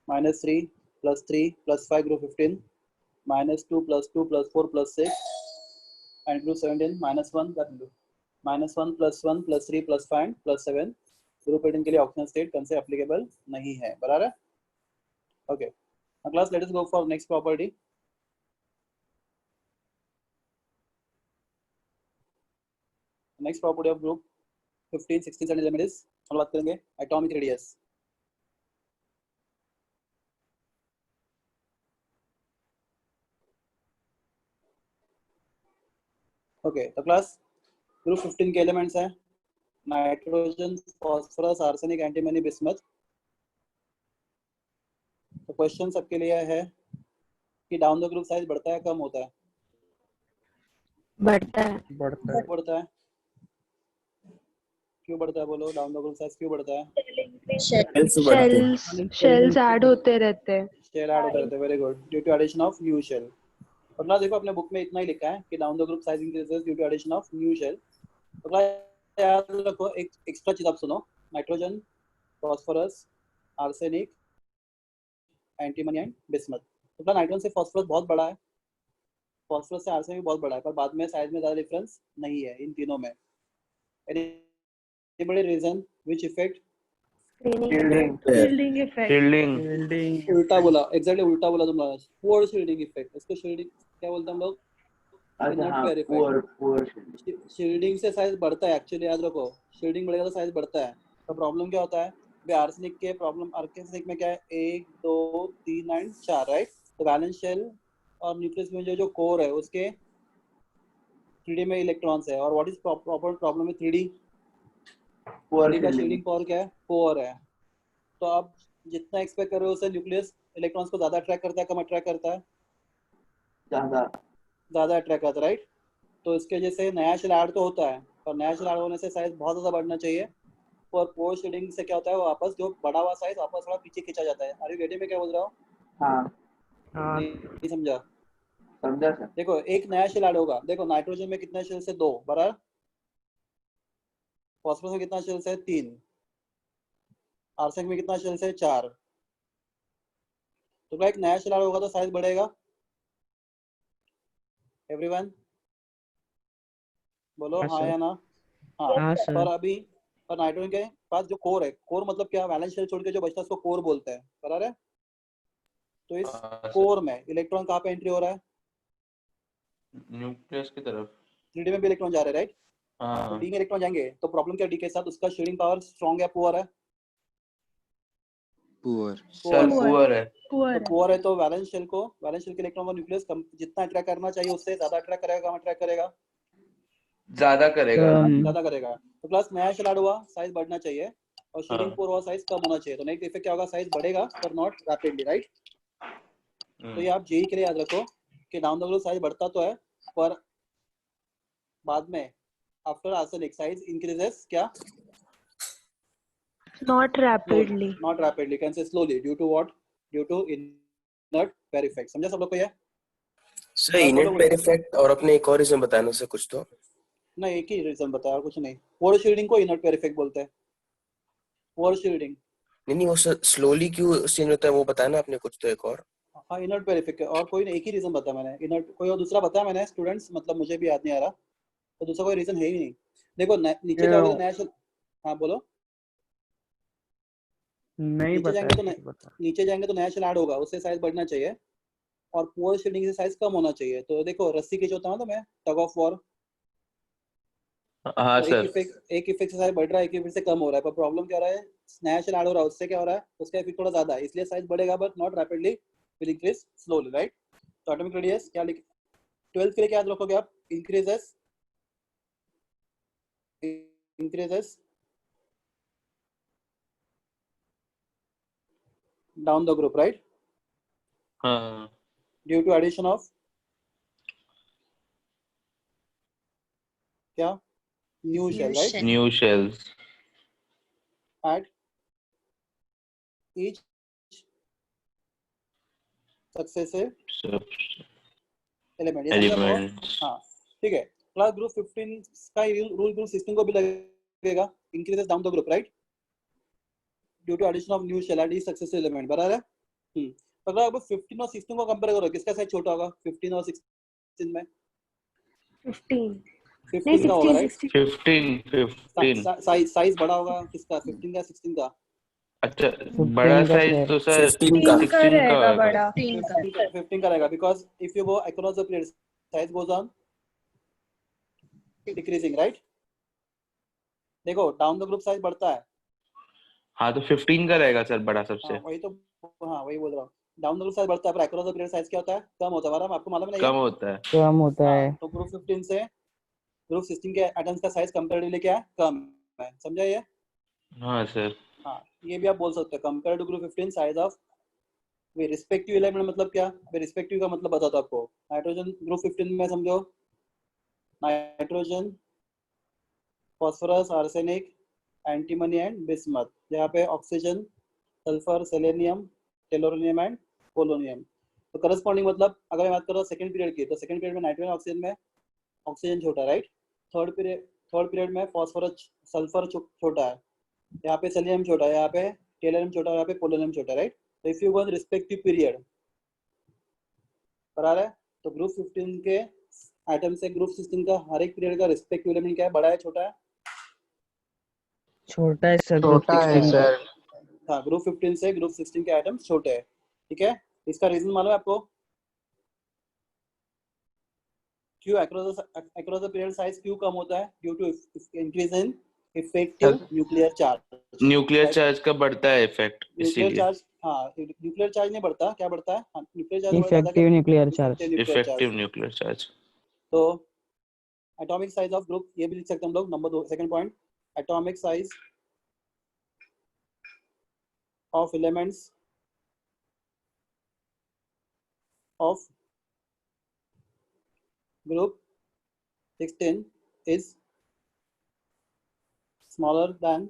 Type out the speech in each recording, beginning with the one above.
-3 + 3 + 5 group 15, -2 + 2 + 4 + 6 and group 17 -1 that will do -1 + 1 + 3 + 5 + 7 group 18 के लिए optional state कौन से एप्लीकेबल नहीं है, बराबर है? Okay, now class let us go for next property. Next property of group 15 16 17 11 is हम बात करेंगे atomic radius. ओके, तो क्लास ग्रुप 15 के एलिमेंट्स हैं nitrogen, phosphorus, arsenic, antimony, bismuth. तो क्वेश्चन सबके लिए है कि डाउन द ग्रुप साइज बढ़ता है कम होता है? बढ़ता है। बढ़ता है। क्यों बढ़ता है बोलो? डाउन द ग्रुप साइज क्यों बढ़ता है? शेल्स ऐड होते रहते हैं। शेल ऐड होते रहते हैं, very good, due to addition of new shell. और ना देखो अपने बुक में इतना ही लिखा है कि down the group size increases due to addition of new shell. तो याद रखो एक एक्स्ट्रा चीज आप सुनो, nitrogen, phosphorus, arsenic, antimony and bismuth. तो नाइट्रोजन से फास्फोरस बहुत बड़ा है, फास्फोरस से आर्सेनिक भी बहुत बड़ा है, पर बाद में साइज में ज्यादा डिफरेंस नहीं है इन तीनों में. Anybody reason which effect? Shielding effect. उल्टा बोला, एग्जैक्टली उल्टा बोला तुम लोग. Poor shielding effect. इसको शील्डिंग क्या बोलते हैं हम लोग? शील्डिंग से साइज बढ़ता है एक्चुअली, याद रखो. शील्डिंग बढ़ेगा तो साइज बढ़ता है. तो प्रॉब्लम क्या होता है? आर्सेनिक के प्रॉब्लम, आर्सेनिक में क्या है? 1 2 3 एंड 4, राइट? तो वैलेंस शेल और न्यूक्लियस में जो कोर है उसके 3D में इलेक्ट्रॉन्स है. और what is proper problem with 3D? 3D का शील्डिंग पावर क्या है? 4 है. तो आप जितना एक्सपेक्ट कर रहे हो उससे न्यूक्लियस इलेक्ट्रॉन्स को ज्यादा अट्रैक्ट करता है, कम अट्रैक्ट करता है? ज्यादा अट्रैक्ट करता है, राइट? तो इसके वजह से नया शेल ऐड तो होता है, पर नया शेल ऐड होने से साइज बहुत ज्यादा बढ़ना चाहिए. और पोर शील्डिंग से क्या होता है, वो वापस जो बड़ा हुआ साइज वापस थोड़ा पीछे खींचा जाता है. अरे गेटिंग में क्या बोल रहा हूँ? हाँ नहीं समझा? सर. देखो एक नया शेल ऐड होगा. देखो नाइट्रोजन में कितना शेल्स है? 2, बराबर. फास्फोरस में कितना शेल्स है? 3. आर्सेनिक में कितना शेल्स है? 4. तो क्या एक नया शेल ऐड होगा तो साइज बढ़ेगा? एवरीवन बोलो हाँ या ना? हाँ पर अभी पर नाइट्रोजन के पास जो कोर है, कोर मतलब क्या? वैलेंस शेल छोड़ के जो बचता है उसको कोर बोलते हैं, बराबर है? तो इस कोर में इलेक्ट्रॉन कहाँ पे एंट्री हो रहा है? न्यूक्लियस की तरफ. 3D में भी इलेक्ट्रॉन जा रहे हैं, राइट? तो डी में इलेक्ट्रॉन जाएंगे. तो प्रॉब्लम क्या डी के साथ? उसका शील्डिंग पावर स्ट्रॉन्ग है पुअर है? पुअर है. पुअर है तो वैलेंस शेल के इलेक्ट्रॉन को न्यूक्लियस जितना अट्रैक्ट करना चाहिए उससे ज्यादा अट्रैक्ट करेगा, कम अट्रैक्ट करेगा? ज्यादा करेगा. तो प्लस नया शेल ऐड हुआ, साइज बढ़ना चाहिए. और शील्डिंग पुअर हुआ, साइज कम होना चाहिए. तो नेक्स्ट इफेक्ट क्या होगा? साइज बढ़ेगा पर नॉट रैपिडली, राइट? तो ये आप जेई के लिए याद रखो कि डाउन द ग्रुप साइज बढ़ता तो है, पर बाद में आफ्टर आर्सेनिक साइज इंक्रीजेस क्या? Not rapidly. Can say slowly. Due to what? Due to inert pair effect. समझा सब लोग को ये? सर इनर्ट पेयर इफेक्ट और अपने एक और रीजन बताना से कुछ तो नहीं, एक ही रीजन बताया और कुछ नहीं. पोर शील्डिंग को इनर्ट पेयर इफेक्ट बोलते हैं. पोर शील्डिंग नहीं, वो स्लोली क्यों चेंज होता है वो बताया ना आपने कुछ तो एक और. हाँ इनर्ट पेयर इफेक्ट और कोई नहीं, एक ही रीजन बताया मैंने. इनर्ट कोई और दूसरा बताया मैंने स्टूडेंट्स, मतलब मुझे भी याद नहीं आ रहा. तो दूसरा कोई रीजन है ही नहीं. देखो नीचे जाओगे तो नया शेल. हाँ बोलो. नहीं नीचे जाएंगे तो नया शेल ऐड होगा, उससे साइज बढ़ना चाहिए. और पोर शील्डिंग से साइज कम होना चाहिए. तो देखो रस्सी खींचता हूं तो मैं टग ऑफ वॉर. हाँ तो सर. एक इफेक्ट से साइज बढ़ रहा है, एक इफेक्ट से कम हो रहा है. पर प्रॉब्लम क्या हो रहा है? नया शेल ऐड हो रहा है, उससे क्या हो रहा है? उसका इफेक्ट थोड़ा ज्यादा है, इसलिए साइज बढ़ेगा but not rapidly, will increase slowly, right? तो एटॉमिक रेडियस क्या 12th के लिए क्या याद रखोगे आप? Increases down the group, right? हाँ. ड्यू टू एडिशन ऑफ क्या? New shell, right? New shells. At each successive element. हाँ ठीक है. क्लास ग्रुप 15 का रूल ग्रुप 16 को भी लगेगा. Increases down the group, right? Due to addition of new shell at each successive element, बराबर है? तो अगर आप 15 और 16 को कंपेयर करो, किसका साइज छोटा होगा 15 और 16 में? 15 नहीं 15 का होगा, 16 राइट? 16 15 साइज बड़ा होगा किसका, 15 का 16 का? अच्छा 15 बड़ा का साइज sir। तो सर 15 का 15 का 16 का रहेगा होगा। बड़ा 15 का रहेगा, because if you go across the period size goes on decreasing, right? देखो डाउन द ग्रुप साइज बढ़ता है। हाँ तो 15 का रहेगा सर बड़ा सबसे। हाँ वही तो, हाँ वही बोल रहा हूँ, डाउन द ग्रुप साइज बढ़ता है, पर अक्रॉस द पीरियड साइज क्या होता है, कम होता है। आपको मालूम है ना ये? कम होता है। कम होता है। हाँ, तो ग्रुप 15 से ग्रुप 16 के एटम्स का साइज कंपैरेटिवली क्या है, कम है। समझा ये? हाँ सर। हाँ, ये भी आप बोल सकते हो, compare to group 15 size of वे रिस्पेक्टिव एलिमेंट। मतलब क्या, वे रिस्पेक्टिव का मतलब बताता हूँ आपको। नाइट्रोजन ग्रुप 15 में समझो, nitrogen, phosphorus, arsenic, antimony and bismuth. यहाँ पे oxygen, sulphur, selenium, tellurium and polonium. तो करस्पॉन्डिंग मतलब अगर मैं बात कर रहा हूँ सेकंड पीरियड की, तो सेकंड पीरियड में नाइट्रोजन ऑक्सीजन में ऑक्सीजन छोटा, राइट? थर्ड पीरियड में फॉस्फोरस सल्फर छोटा है, यहाँ पे सेलेनियम छोटा है, यहाँ पे टेलोनियम छोटा है, यहाँ पे पोलोनियम छोटा है, राइट? तो if you go respective period बराबर है, तो ग्रुप 15 के एटम से ग्रुप 16 का हर एक पीरियड का रिस्पेक्टिव एलिमेंट क्या है, बड़ा है छोटा है? छोटा है सर ग्रुप 16 का। हाँ, ग्रुप 15 से ग्रुप 16 के एटम्स छोटे हैं, ठीक है? इसका रीजन मालूम है आपको? क्यों अक्रॉस द पीरियड साइज क्यों कम होता है? Due to increase in effective nuclear charge. Nuclear charge का बढ़ता है इफेक्ट, न्यूक्लियर इसीलिए। चार्ज, हाँ न्यूक्लियर चार्ज नहीं बढ़ता, क्या बढ़ता है? हाँ, न्यूक्लियर चार्ज बढ़ता है, effective nuclear charge. Effective nuclear charge. तो एटॉमिक साइज ऑफ ग्रुप, ये भी लिख सकते हैं हम लोग। Number 2 second point, atomic size of elements of group 16 is smaller than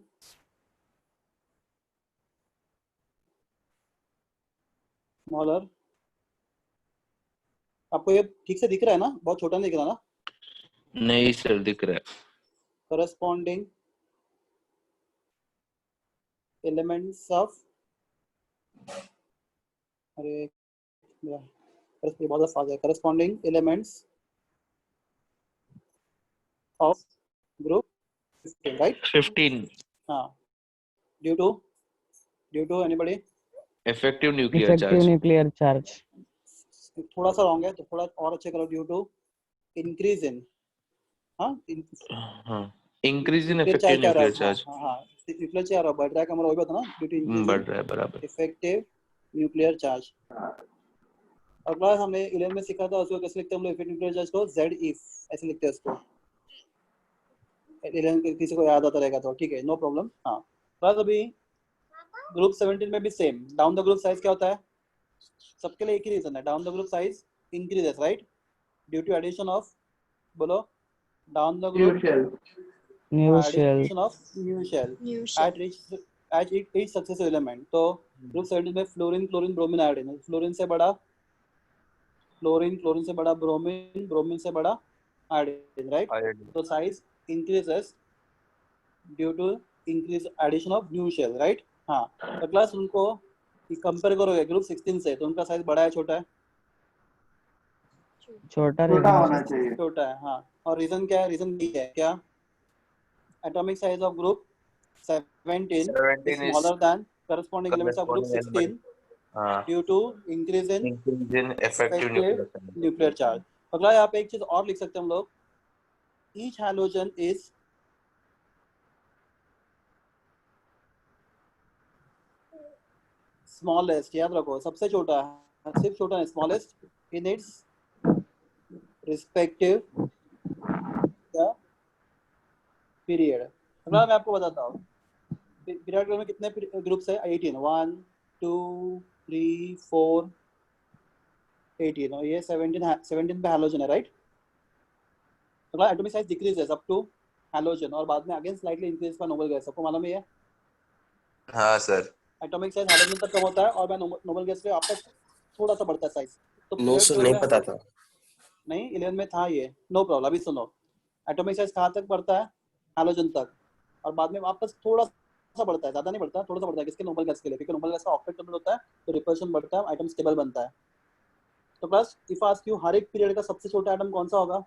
smaller। आपको ये ठीक से दिख रहा है ना? बहुत छोटा नहीं दिख रहा ना? नहीं सर दिख रहा है। corresponding elements of, अरे ये बहुत फास्ट है, corresponding elements of group 15, right? 15 हाँ, due to anybody? Effective nuclear effective charge. Nuclear charge. थोड़ा सा रॉन्ग है, तो थोड़ा और अच्छे करो। ड्यू टू इंक्रीज इन, हाँ हाँ increase in nuclear effective charge क्या रहा न्यूक्लियर है? चार्ज। हाँ न्यूक्लियर चार्ज बढ़ रहा है, हमारा वही बता ना, ड्यू टू इंक्रीज बढ़ इन रहा है बराबर। Effective nuclear charge. और क्लास हमने 11 में सीखा था, उसको कैसे लिखते हैं हम लोग इफेक्टिव न्यूक्लियर चार्ज को? Z if, ऐसे लिखते हैं उसको। 11 किसी को याद आता रहेगा तो ठीक है, नो प्रॉब्लम। हाँ क्लास अभी ग्रुप 17 में भी same, down the group size क्या होता है? सबके लिए एक ही रीजन है, down the group size increases, right? Due to addition of, बोलो, down the group new shell. addition of new shell at each successive element। तो ग्रुप 17 में fluorine, chlorine, bromine, iodine. Fluorine से बड़ा फ्लोरीन, क्लोरीन से बड़ा bromine, bromine से बड़ा iodine, right? तो size increases due to increase addition of new shell, right? हाँ, तो क्लास उनको कंपेयर करोगे ग्रुप 16 से, तो उनका साइज बड़ा है छोटा है? छोटा होना छोटा है, हाँ। और रीजन क्या है? रीजन ये है क्या? atomic size of group 17 is smaller than corresponding elements of group 16 due to increase in effective nuclear charge। अगला यहाँ पे एक चीज और लिख सकते हैं हम लोग, each halogen is smallest, याद रखो, सबसे छोटा है, सिर्फ छोटा है, smallest in its respective period। अगला मैं आपको बताता हूँ, पीरियड में कितने ग्रुप्स है? 18, 1 2 3 4 18, और ये 17 पे हैलोजन है, राइट? अगला atomic size decreases up to halogen, और बाद में अगेन स्लाइटली इंक्रीज का नोबल गैस। सबको मालूम है ये? हाँ सर। एटॉमिक साइज हैलोजन तक कम होता है, और नोबल गैस पे आपका थोड़ा सा बढ़ता है साइज। तो नो सर, नहीं पता था। नहीं, 11 में था ये, नो प्रॉब्लम। अभी सुनो, एटॉमिक साइज कहाँ तक बढ़ता है? हैलोजन तक, और बाद में वापस थोड़ा सा बढ़ता है, ज्यादा नहीं बढ़ता, थोड़ा सा बढ़ता है। किसके? नोबल गैस के लिए, क्योंकि नोबल गैस का ऑक्टेट नंबर होता है तो रिपल्शन बढ़ता है, आइटम स्टेबल बनता है। तो प्लस इफ आस्क यू हर एक पीरियड का सबसे छोटा आइटम कौन सा होगा?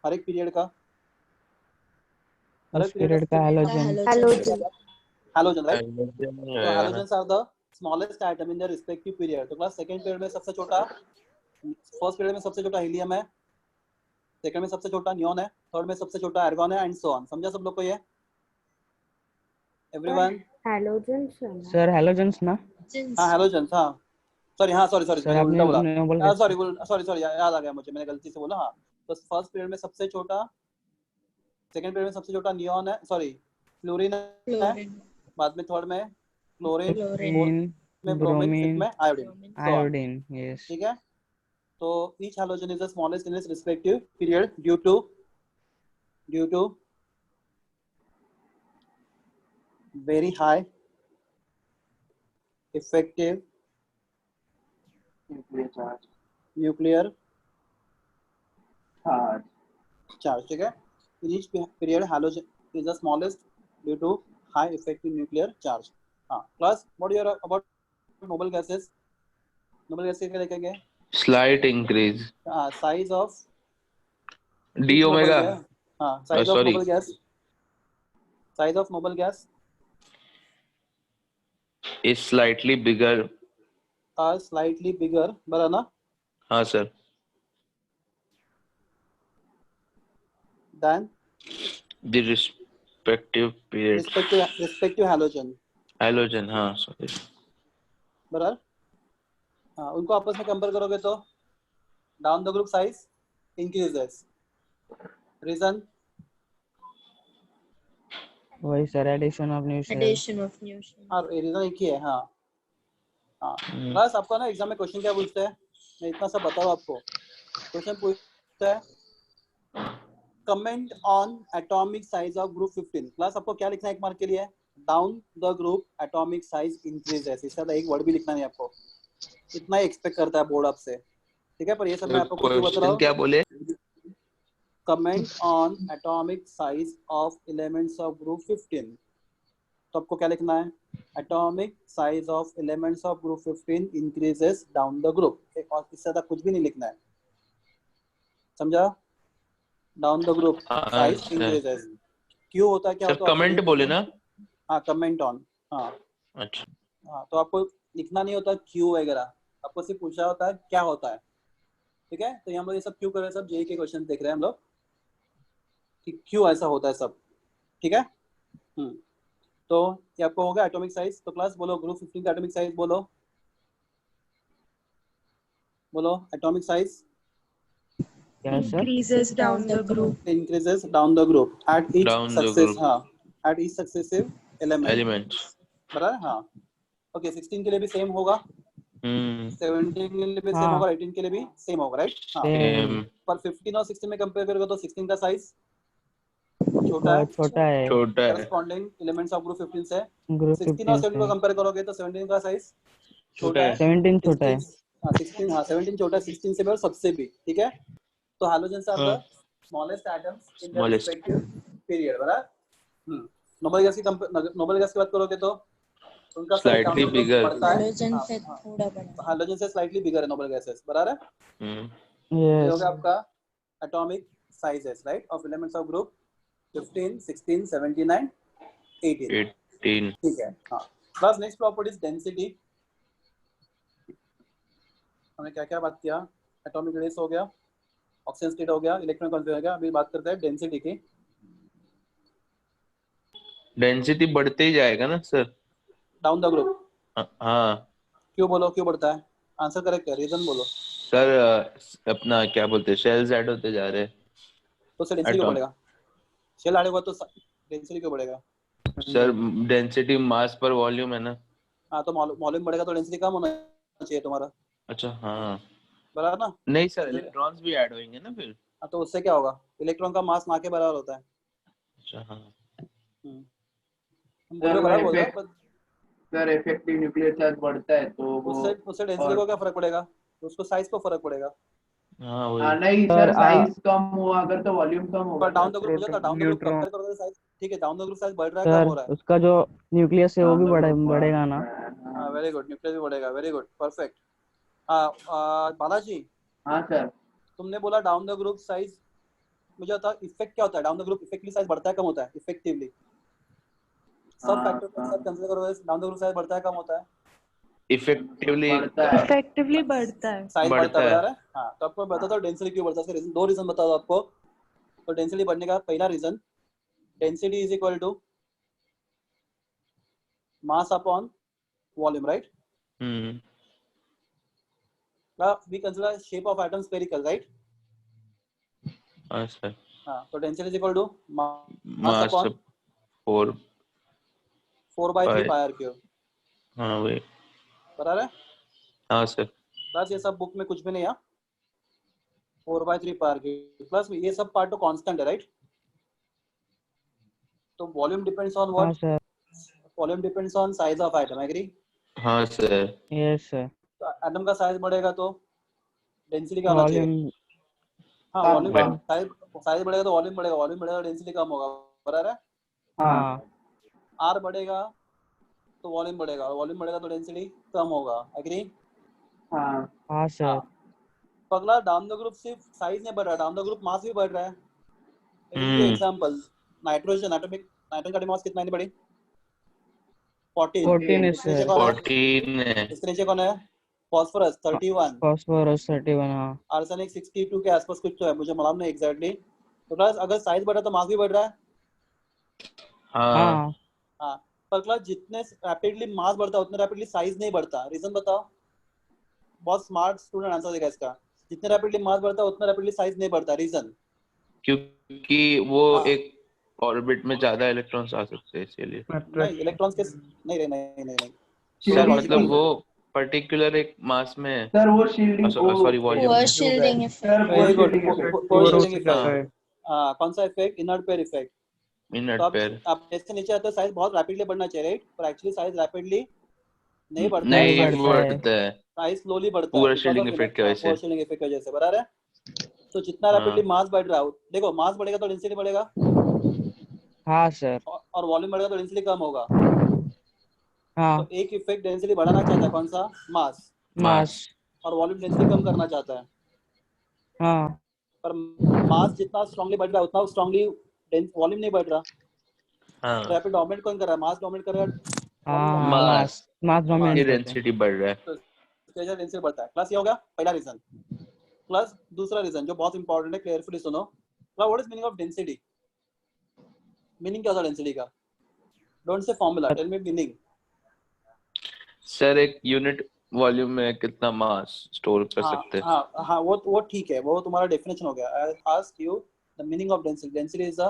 हर एक पीरियड का, हर उस एक पीरियड पीरियड का halogen. Halogen. Halogen, right? Halogen, तो yeah. Halogens are the smallest atom in the respective period. तो क्लास सेकंड पीरियड में सबसे छोटा, फर्स्ट पीरियड में सबसे छोटा हीलियम है, सेकंड में सबसे छोटा नियॉन है, थर्ड में सबसे छोटा आर्गन है, एंड सो ऑन। समझा सब लोग को ये? एवरीवन? Halogens. सर हैलोजेंस ना? हाँ हैलोजेंस, हाँ सॉरी, हाँ सॉरी सर मैंने आपने उल्टा बोला, नोबल गैस सॉरी याद आ गया मुझे, मैंने गलती से बोला। हाँ तो फर्स्ट पीरियड में सबसे छोटा, सेकंड पीरियड में सबसे छोटा नियॉन है, सॉरी फ्लोरीन है, बाद में थर्ड में क्लोरीन, क्लोरीन, में ब्रोमीन, फिफ्थ ब्रोमीन, में आयोडीन। आयोडीन। यस। ठीक है, तो each halogen is the smallest in its respective period due to very high effective nuclear charge. ठीक है, in each period halogen is the smallest due to high effective nuclear charge. हाँ class, what you are about noble gases? noble gases क्या देखेंगे? Slight increase. Size of D omega. हाँ size of sorry. noble gas, size of noble gas Is slightly bigger. are slightly bigger, बराबर ना? हाँ sir. Than The respective period. respective halogen, Halogen, हाँ sorry. बराबर। हाँ उनको आपस में कंपेयर करोगे तो down the group size increases. Reason? वही sir, addition of new shell. हाँ रीजन एक ही है। हाँ हाँ बस आपको ना एग्जाम में क्वेश्चन क्या पूछते हैं, मैं इतना सब बता रहा हूँ आपको। क्वेश्चन पूछता है comment on atomic size of group 15। Class आपको क्या लिखना है एक मार्क के लिए? Down the group atomic size increases. इसका एक वर्ड भी लिखना नहीं आपको, इतना ही एक्सपेक्ट करता है बोर्ड आपसे। ठीक है, पर ये सब मैं आपको क्यों बता रहा हूँ? क्या बोले? Comment on atomic size of elements of group 15। तो आपको क्या लिखना है? Atomic size of elements of group 15 increases down the group. और इससे ज्यादा कुछ भी नहीं लिखना है, समझा? Down the group size increases. क्यों होता है, क्या होता है? कमेंट बोले ना? हाँ कमेंट ऑन। हाँ अच्छा, हाँ तो आपको लिखना नहीं होता क्यों वगैरह, आपको सिर्फ पूछा होता है क्या होता है। ठीक है, तो हम लोग ये सब क्यों कर रहे हैं, सब जेई के क्वेश्चन देख रहे हैं हम लोग कि क्यों ऐसा होता है सब। ठीक है, तो ये आपको होगा एटॉमिक साइज। तो क्लास बोलो ग्रुप 15 का एटॉमिक साइज बोलो, बोलो atomic size Increases down the group. increases down the group at each Down the success group. हाँ at each successive element। बराबर। हाँ ओके, 16 के लिए भी सेम होगा, 17 के लिए भी सेम होगा, 18 के लिए भी सेम होगा, राइट? हाँ पर 15 और 16 में कंपेयर करोगे तो 16 का साइज छोटा है, करस्पॉन्डिंग एलिमेंट्स ऑफ ग्रुप 15 से। 16 और 17 को कंपेयर करोगे तो 17 का साइज छोटा है, 17 छोटा है। 16 हाँ 17 छोटा है 16 से भी और सबसे भी। ठीक है, तो halogens are the smallest atoms in the respective period. बराबर। नोबल गैस की बात करोगे तो उनका स्लाइटली बिगर, Halogen से थोड़ा बड़ा। हाइड्रोजन से स्लाइटली बिगर है नोबल गैसेस। बराबर है। यस। होगा आपका atomic sizes right of elements of group 15, 16, 17 and 18। ठीक है। हाँ बस नेक्स्ट प्रॉपर्टीज डेंसिटी। हमने क्या क्या बात किया? एटॉमिक रेडियस हो गया, ऑक्सीजन स्टेट हो गया, इलेक्ट्रॉन कॉन्फिगरेशन हो गया। अभी बात करते हैं डेंसिटी की। डेंसिटी बढ़ते ही जाएगा ना सर डाउन द ग्रुप? हाँ। क्यों बोलो क्यों बढ़ता है? आंसर करेक्ट है, रीजन बोलो सर। अपना क्या बोलते हैं, शेल्स ऐड होते जा रहे हैं तो सर डेंसिटी क्यों बढ़ेगा? शेल ऐड होगा तो डेंसिटी क्यों बढ़ेगा? सर डेंसिटी मास पर वॉल्यूम है ना। हाँ तो वॉल्यूम बढ़ेगा तो डेंसिटी कम होना चाहिए तुम्हारा। अच्छा हाँ बराबर ना? नहीं सर, इलेक्ट्रॉन्स भी ऐड होंगे ना फिर। हाँ तो उससे क्या होगा? इलेक्ट्रॉन का मास ना के बराबर होता है। अच्छा हाँ। सर इफेक्टिव न्यूक्लियर चार्ज बढ़ता है तो उससे डेंसिटी को क्या फर्क पड़ेगा? उसको साइज को फर्क पड़ेगा। हाँ नहीं सर, साइज कम हुआ अगर तो वॉल्यूम कम होगा। पर डाउन द ग्रुप मुझे तो डाउन द ग्रुप कंपेयर करोगे तो साइज ठीक है, डाउन द ग्रुप साइज बढ़ रहा है, कम हो सर रहा है? उसका जो न्यूक्लियस है वो भी बढ़ेगा ना? हाँ वेरी गुड, न्यूक्लियस भी बढ़ेगा, वेरी गुड, परफेक्ट। बालाजी, हाँ सर। तुमने बोला डाउन द ग्रुप साइज, मुझे बता इफेक्ट क्या होता है? Down the group effectively size बढ़ता है कम होता है? इफेक्टिवली सब फैक्टर के साथ कंसीडर करो, डाउन द ग्रुप साइज बढ़ता है कम होता है? इफेक्टिवली बढ़ता है। इफेक्टिवली बढ़ता है। साइज बढ़ता बढ़ता है, है। बता रहा है? हाँ, तो आपको बता दो डेंसिटी क्यों बढ़ता है, रीजन, दो रीजन बता दो आपको। तो डेंसिटी बढ़ने का पहला reason, density is equal to mass upon volume, right? We consider shape of atom spherical, right? हाँ सर। हाँ, तो density is equal to mass mass upon 4 4/3 pi r cube, हाँ वही। बता रहे? हाँ सर। प्लस ये सब बुक में कुछ भी नहीं है, 4/3 पाई आर क्यूब, प्लस ये सब पार्ट तो कांस्टेंट है, राइट? तो वॉल्यूम डिपेंड्स ऑन हाँ what? Sir. Volume depends on size of atom, agree? हाँ सर। Yes sir. तो एटम का साइज बढ़ेगा तो डेंसिटी क्या होना चाहिए? वॉल्यूम। हाँ, कम, वॉल्यूम कम। साइज बढ़ेगा तो वॉल्यूम बढ़ेगा, वॉल्यूम बढ़ेगा तो डेंसिटी कम होगा, बराबर है? हाँ आर बढ़ेगा तो वॉल्यूम बढ़ेगा, वॉल्यूम बढ़ेगा तो डेंसिटी कम होगा, एग्री? हाँ हाँ हाँ। सर। तो अगला, डाउन द ग्रुप सिर्फ साइज नहीं बढ़ रहा है, डाउन द ग्रुप मास भी बढ़ रहा है। एग्जांपल, नाइट्रोजन, नाइट्रोजन का मास कितना है बड़ी? 14। 14 है इसके नीचे सर। कौन है? 14 है। इसके नीचे कौन है? Phosphorus 31, phosphorus 31। हाँ आर्सेनिक 62 के आसपास कुछ तो है, मुझे मालूम नहीं एग्जैक्टली। तो प्लस अगर साइज बढ़ा तो मास भी बढ़ रहा है। हाँ हाँ। हाँ, पर क्लास जितने रैपिडली मास बढ़ता है उतने रैपिडली साइज नहीं बढ़ता, रीजन बताओ? बहुत स्मार्ट स्टूडेंट आंसर देगा इसका। जितने रैपिडली मास बढ़ता है उतना रैपिडली साइज नहीं बढ़ता, रीजन? क्योंकि वो हाँ। एक ऑर्बिट में ज्यादा इलेक्ट्रॉन्स आ सकते हैं इसीलिए। नहीं, इलेक्ट्रॉन्स के नहीं नहीं नहीं नहीं, सर लॉजिकल मतलब है। वो पर्टिकुलर एक मास में, सर वो शील्डिंग, सॉरी वॉल्यूम वो में। Shielding sir effect. वो very good, shielding effect. Positioning effect. हाँ कौन सा effect? Inert pair effect. Inert तो अब पेयर। आप जैसे नीचे आते हो साइज बहुत रैपिडली बढ़ना चाहिए, राइट? पर एक्चुअली साइज रैपिडली नहीं बढ़ता है, नहीं नहीं बढ़ता है। बढ़ता है साइज स्लोली बढ़ता है पूरा बिकॉज शील्डिंग ऑफ इफेक्ट की वजह से। पोजीशनिंग इफेक्ट की वजह से, बराबर है? तो जितना रैपिडली हाँ मास बढ़ रहा है, देखो मास बढ़ेगा तो डेंसिटी बढ़ेगा, हाँ सर। और वॉल्यूम बढ़ेगा तो डेंसिटी कम होगा। हाँ। तो एक इफेक्ट डेंसिटी बढ़ाना चाहता है, कौन सा? मास। मास। और वॉल्यूम डेंसिटी कम करना चाहता है। हाँ पर मास जितना स्ट्रांगली बढ़ रहा है उतना स्ट्रांगली वॉल्यूम नहीं बढ़ रहा। हाँ रैपिड डोमिनेट कौन कर रहा है? मास डोमिनेट कर रहा है, वॉल्यूम हाँ। डोमिनेट कर रहा है? मास मास तो डोमिनेट ये करते हैं। डेंसिटी बढ़ रहा है। तो इसके डेंसिटी बढ़ता है। प्लस ये हो गया पहला रीजन। प्लस दूसरा रीजन जो बहुत इंपॉर्टेंट है, केयरफुली सुनो। What is meaning of density? Meaning क्या होता है डेंसिटी का? Don't say formula, tell me meaning. Sir एक यूनिट वॉल्यूम में कितना मास स्टोर कर हाँ सकते हैं। हाँ हाँ, वो ठीक है, वो तुम्हारा डेफिनेशन हो गया। I ask you the meaning of density. Density is a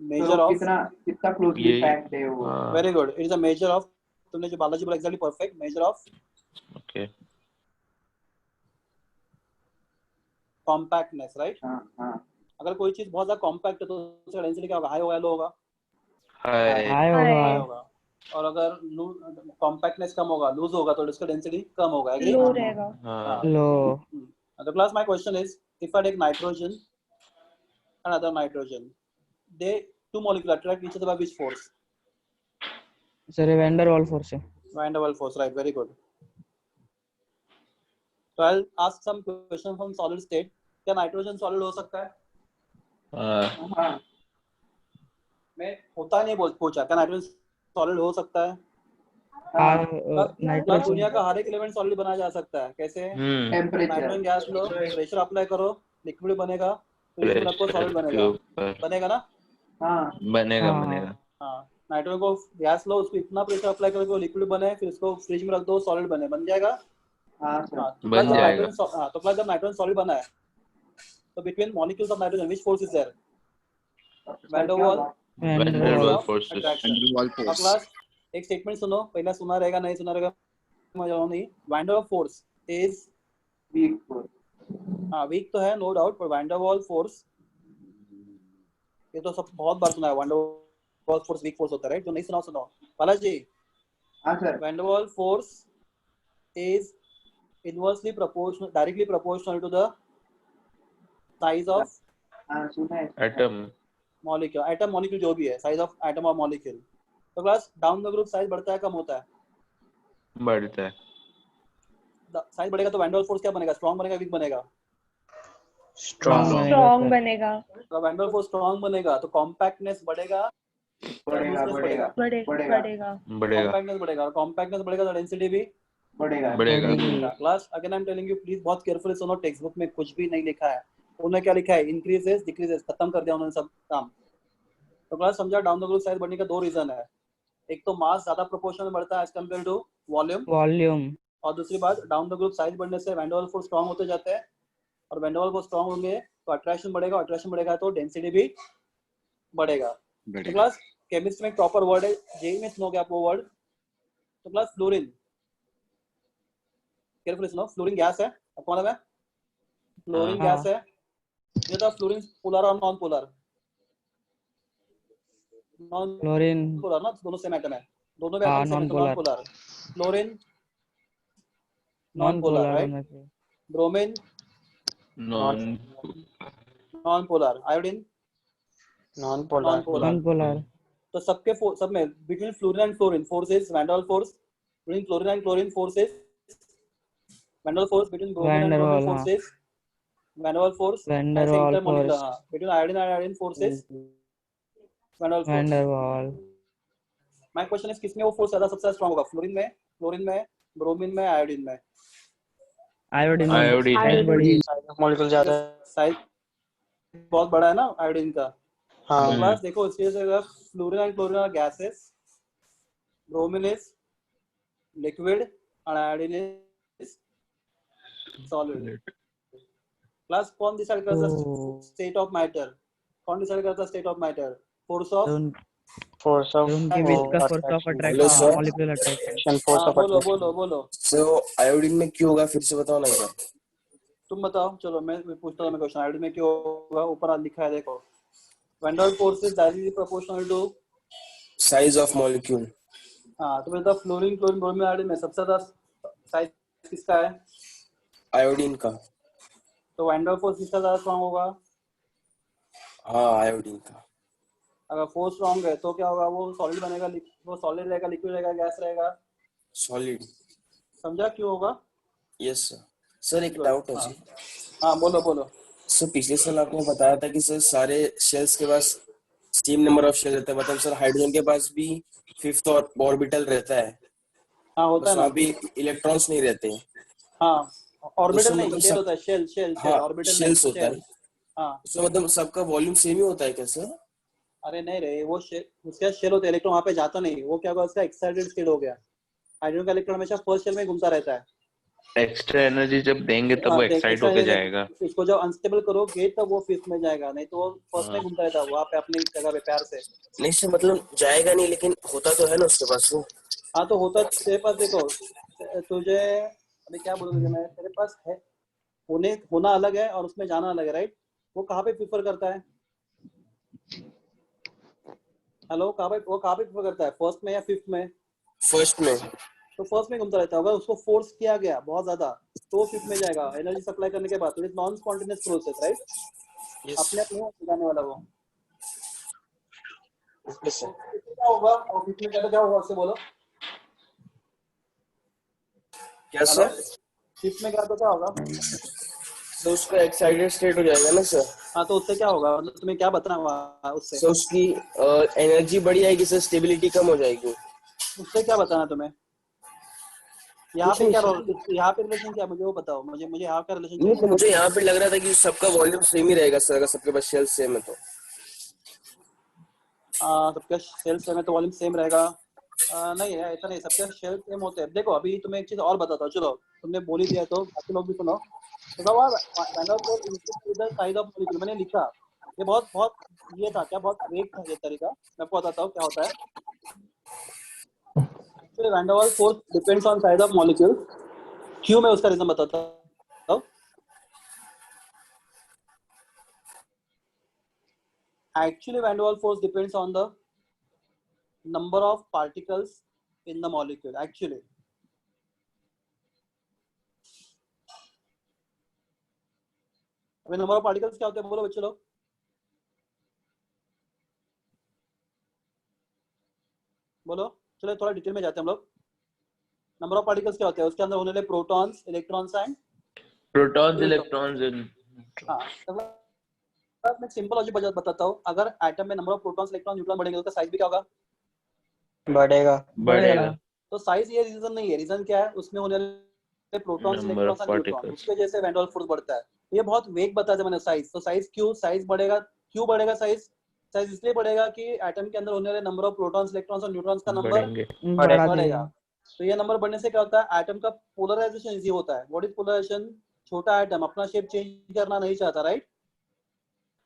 measure of, कितना कितना क्लोजली ये पैक्ड है वो। हाँ very good, it is a measure of, तुमने जो बालाजी बोला exactly perfect, measure of okay. Compactness, right? हाँ हाँ अगर कोई चीज बहुत ज्यादा कॉम्पैक्ट है तो उसका डेंसिटी क्या होगा? हाई होगा, लो होगा? हाय हाई हाई होगा। होगा। और अगर कॉम्पैक्टनेस कम होगा, लूज होगा, तो इसका डेंसिटी कम होगा, एग्री? लो रहेगा। हाँ लो। The class, my question is, if I take nitrogen and other nitrogen, they two molecules attract each other by which force? Sir van der Waals force है। Van der Waals force, right? Very good. So I'll ask some question from solid state. क्या nitrogen solid हो सकता है? हाँ हाँ मैं होता नहीं पूछा, क्या nitrogen solid हो सकता है? हाँ। Plus nitrogen. दुनिया का हर एक एलिमेंट सॉलिड बनाया जा सकता है, कैसे? टेम्परेचर। नाइट्रोजन गैस लो, प्रेशर अप्लाई करो, लिक्विड बनेगा, फिर इसमें रखो, सॉलिड प्रेशर के बनेगा, ऊपर बनेगा ना? हाँ बनेगा हाँ। बनेगा। हाँ, नाइट्रोजन को गैस लो, उसको इतना प्रेशर अप्लाई करो कि लिक्विड बने, फिर उसको फ्रिज में रख दो, सॉलिड बने, बन जाएगा। हाँ हाँ, सर। तो बन जाएगा। जब नाइट्रोजन सॉलिड बना है, तो between molecules of nitrogen which force is there? Van der Waals van der van Waals. Der forces. Attraction. Class एक स्टेटमेंट सुनो, पहला सुना रहेगा, नहीं सुना रहेगा मजा नहीं। Van der Waals force is weak force. हाँ, वीक तो है नो डाउट, पर वैन डर वाल फोर्स ये तो सब बहुत बार सुना है। Van der Waals force weak force होता है, राइट? जो नहीं सुना सुनो। बालाजी, हाँ sir. Van der Waals force is inversely proportional, directly proportional to the size of हाँ सुना है। एटम। मॉलिक्यूल, एटम मॉलिक्यूल जो भी है, साइज ऑफ एटम और मॉलिक्यूल। तो class down the group size बढ़ता है कम होता है? बढ़ता है। साइज बढ़ेगा तो वैन डेर वाल्स फोर्स क्या बनेगा, स्ट्रॉन्ग बनेगा वीक बनेगा? स्ट्रॉन्ग स्ट्रॉन्ग बनेगा। तो van der Waals force strong बनेगा तो कॉम्पैक्टनेस बढ़ेगा, बढ़ेगा बढ़ेगा बढ़ेगा बढ़ेगा। बढ़ेगा कॉम्पैक्टनेस बढ़ेगा, और कॉम्पैक्टनेस बढ़ेगा तो डेंसिटी भी बढ़ेगा बढ़ेगा। बढ़ेगा। Class again I am telling you, please बहुत केयरफुली सुनो, टेक्स्ट बुक में कुछ भी नहीं लिखा है। उन्होंने क्या लिखा है, इंक्रीजेस डिक्रीजेस, खत्म कर दिया उन्होंने सब काम। तो क्लास समझा, डाउन द ग्रुप साइज बढ़ने का दो रीजन है, एक तो मास ज्यादा प्रोपोर्शन में बढ़ता है as compare to volume, volume. और दूसरी बात डाउन द ग्रुप साइज बढ़ने से van der Waals force strong होते जाते हैं, और van der Waals force strong होंगे तो अट्रैक्शन बढ़ेगा, अट्रैक्शन बढ़ेगा तो डेंसिटी भी बढ़ेगा। तो क्लास केमिस्ट्री में एक प्रॉपर वर्ड है, जेई में सुनोगे आप वो वर्ड। तो क्लास फ्लोरीन, केयरफुली सुनो, फ्लोरीन गैस है, आपको मालूम है फ्लोरीन हाँ। गैस है। ये था फ्लोरीन पोलर और non polar, non chlorine. Polar ना, दोनों सेम एटम है, दोनों भी हाँ, एटम सेम है, तो non polar. Fluorine non polar, polar right? में से bromine non non polar, iodine non non polar. Polar. Non polar. तो सबके सब में between fluorine and fluorine forces van der Waals force, between chlorine and chlorine forces van der Waals force, between bromine van and der bromine Waals. हाँ, forces van der Waals force, van der ऐसे Waals intermolecular, force. हाँ, between iodine and iodine forces van der Waals van force. Der Waals. My question is, किसमें वो force ज्यादा सबसे strong होगा, fluorine में, bromine में, आयोडीन में? आयोडीन में आयोडीन साइज में। बड़ी। साइज ऑफ मॉलिक्यूल ज्यादा है। साइज बहुत बड़ा है ना आयोडीन का। तो हाँ क्लास देखो, इसके जगह fluorine and chlorine are gases, bromine is liquid और आयोडीन इज सॉलिड। क्लास कौन डिसाइड करता है स्टेट ऑफ मैटर, कौन डिसाइड करता है state of matter? Force of force of उनके बीच का force of hello attraction, sir. Molecular attraction. Force हाँ ऑफ बोलो अट्रैक्शन। बोलो बोलो, सो आयोडीन में क्यों होगा, फिर से बताओ ना एक बार। तुम बताओ, चलो मैं पूछता हूँ क्वेश्चन। आयोडीन में क्यों होगा, ऊपर लिखा है देखो, van der Waals force is directly proportional to size of molecule. हाँ, तो मतलब फ्लोरीन क्लोरीन ब्रोमीन आयोडीन में सबसे ज्यादा साइज किसका है? आयोडीन का। तो वैन डेर वाल्स फोर्स किसका ज्यादा स्ट्रांग होगा? हाँ आयोडीन का। अगर फोर्स स्ट्रांग है तो क्या होगा, वो सॉलिड बनेगा, वो सॉलिड रहेगा, लिक्विड रहेगा, गैस रहेगा? सॉलिड। समझा क्यों होगा? Yes sir. सर एक Good. डाउट है हाँ जी। हाँ बोलो बोलो। सर पिछले साल आपने बताया था कि सर सारे शेल्स के पास सेम नंबर ऑफ शेल रहता है, मतलब सर हाइड्रोजन के पास भी फिफ्थ और ऑर्बिटल रहता है, हाँ होता बस है ना। वहाँ भी इलेक्ट्रॉन्स नहीं रहते। हाँ तो सर ऑर्बिटल नहीं, मतलब शेल सब, होता है, शेल शेल शेल, हाँ ऑर्बिटल नहीं, शेल्स होता है। शेल। हाँ तो मतलब सबका वॉल्यूम सेम ही होता है क्या सर? अरे नहीं रे, वो शेल, उसका शेल होता है, इलेक्ट्रॉन वहाँ पे जाता नहीं, वो क्या होगा, उसका एक्साइटेड स्टेट हो गया। हाइड्रोजन का इलेक्ट्रॉन हमेशा फर्स्ट शेल में घूमता रहता है। एक्स्ट्रा एनर्जी जब देंगे तब वो एक्साइट होके जाएगा। इसको जब अनस्टेबल करोगे तब वो फिफ्थ में जाएगा, नहीं तो वो फर्स्ट में हाँ। घूमता रहता है वहाँ पे अपनी जगह पे प्यार से। नहीं सर मतलब जाएगा नहीं, लेकिन होता तो है ना उसके पास वो। हाँ तो होता तेरे पास, देखो तुझे अभी क्या बोलूँ तुझे मैं, तेरे पास है, होना अलग है और उसमें जाना अलग है, राइट? वो कहाँ पे प्रिफर करता है? हेलो, कहाँ पे, वो कहाँ पे प्रिफर करता है, फर्स्ट में या फिफ्थ में? फर्स्ट में। तो फर्स्ट में घूमता रहता है, अगर उसको फोर्स किया गया बहुत ज्यादा तो वो फिफ्थ में जाएगा, एनर्जी सप्लाई करने के बाद। तो it is non spontaneous process, right? अपने आप नहीं जाने वाला वो। Yes sir. क्या होगा और फिफ्थ में क्या होगा, उससे बोलो। क्या हेलो, सर? फिफ्थ में क्या तो क्या होगा? तो उसका एक्साइटेड स्टेट हो जाएगा ना सर। हाँ तो उससे क्या होगा, मतलब तुम्हें क्या बताना हुआ उससे? तो उसकी एनर्जी बढ़ जाएगी सर, स्टेबिलिटी कम हो जाएगी। उससे क्या बताना तुम्हें? यहाँ कुछ पे नहीं क्या सर। रोल, यहाँ पे रिलेशन क्या, मुझे वो बताओ, मुझे यहाँ का रिलेशन नहीं चाहिए। तो मुझे यहाँ पे लग रहा था कि सबका वॉल्यूम सेम ही रहेगा सर, अगर सबके पास शेल सेम है तो। सबका शेल सेम है तो वॉल्यूम सेम रहेगा? नहीं है, ऐसा नहीं, सबके शेल सेम होते हैं। देखो अभी तुम्हें एक चीज और बताता हूँ, चलो तुमने बोल ही दिया तो बाकी लोग भी सुनो। तो साइज ऑफ मॉलिक्यूल मैंने लिखा, ये बहुत बहुत ये था क्या, बहुत वेग था ये तरीका। मैं आपको बताता हूँ क्या होता है। Actually van der Waals force depends on size of molecule. क्यों, मैं उसका रीजन बताता हूँ। Actually, van der Waals force depends on the number of particles in the molecule. Actually, अभी नंबर ऑफ पार्टिकल्स क्या होते हैं, बोलो बच्चे लोग। चलो थोड़ा डिटेल में जाते हैं हम लोग। नंबर ऑफ पार्टिकल्स क्या होते हैं, उसके अंदर होने वाले protons, electrons and protons, electrons and हाँ। तो मैं सिंपल लॉजिक बताता हूँ, अगर एटम में number of protons, electron, neutron बढ़ेंगे तो उसका साइज भी क्या होगा, बढ़ेगा। तो साइज ये रीजन नहीं है, रीजन क्या है, उसमें होने वाले protons, number electrons of and neutron, particles. उसकी वजह से वैन डर वाल्स फोर्स बढ़ता है। तो ये बहुत वेग बताया था मैंने साइज, तो साइज क्यों, साइज बढ़ेगा, क्यों बढ़ेगा साइज, साइज इसलिए बढ़ेगा कि एटम के अंदर होने वाले नंबर ऑफ प्रोटॉन्स, इलेक्ट्रॉन्स और न्यूट्रॉन्स का नंबर बढ़ेंगे। बढ़ेगा। तो ये नंबर बढ़ने से क्या होता है, एटम का पोलराइजेशन इजी होता है। व्हाट इज पोलराइजेशन, छोटा एटम अपना शेप चेंज करना नहीं चाहता, राइट।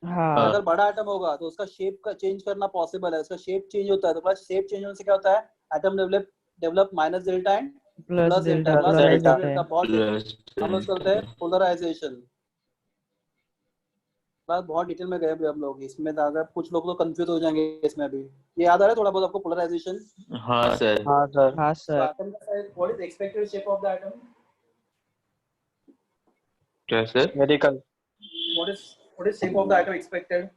हाँ अगर बड़ा एटम होगा तो उसका शेप का चेंज करना पॉसिबल है, उसका शेप चेंज होता है, तो प्लस शेप चेंज होने से क्या होता है, atom develop minus delta and plus plus delta delta, polarize delta होता है। डेल्टा बहुत प्लस हम लोग करते हैं पोलराइजेशन। बात बहुत डिटेल में गए अभी हम लोग इसमें, अगर कुछ लोग तो कंफ्यूज हो जाएंगे इसमें। अभी ये याद आ रहा है थोड़ा बहुत आपको पोलराइजेशन। हाँ सर। हाँ सर हाँ तो सर। एटम का size, what is expected shape of the atom, क्या sir? Spherical what is shape of the atom expected,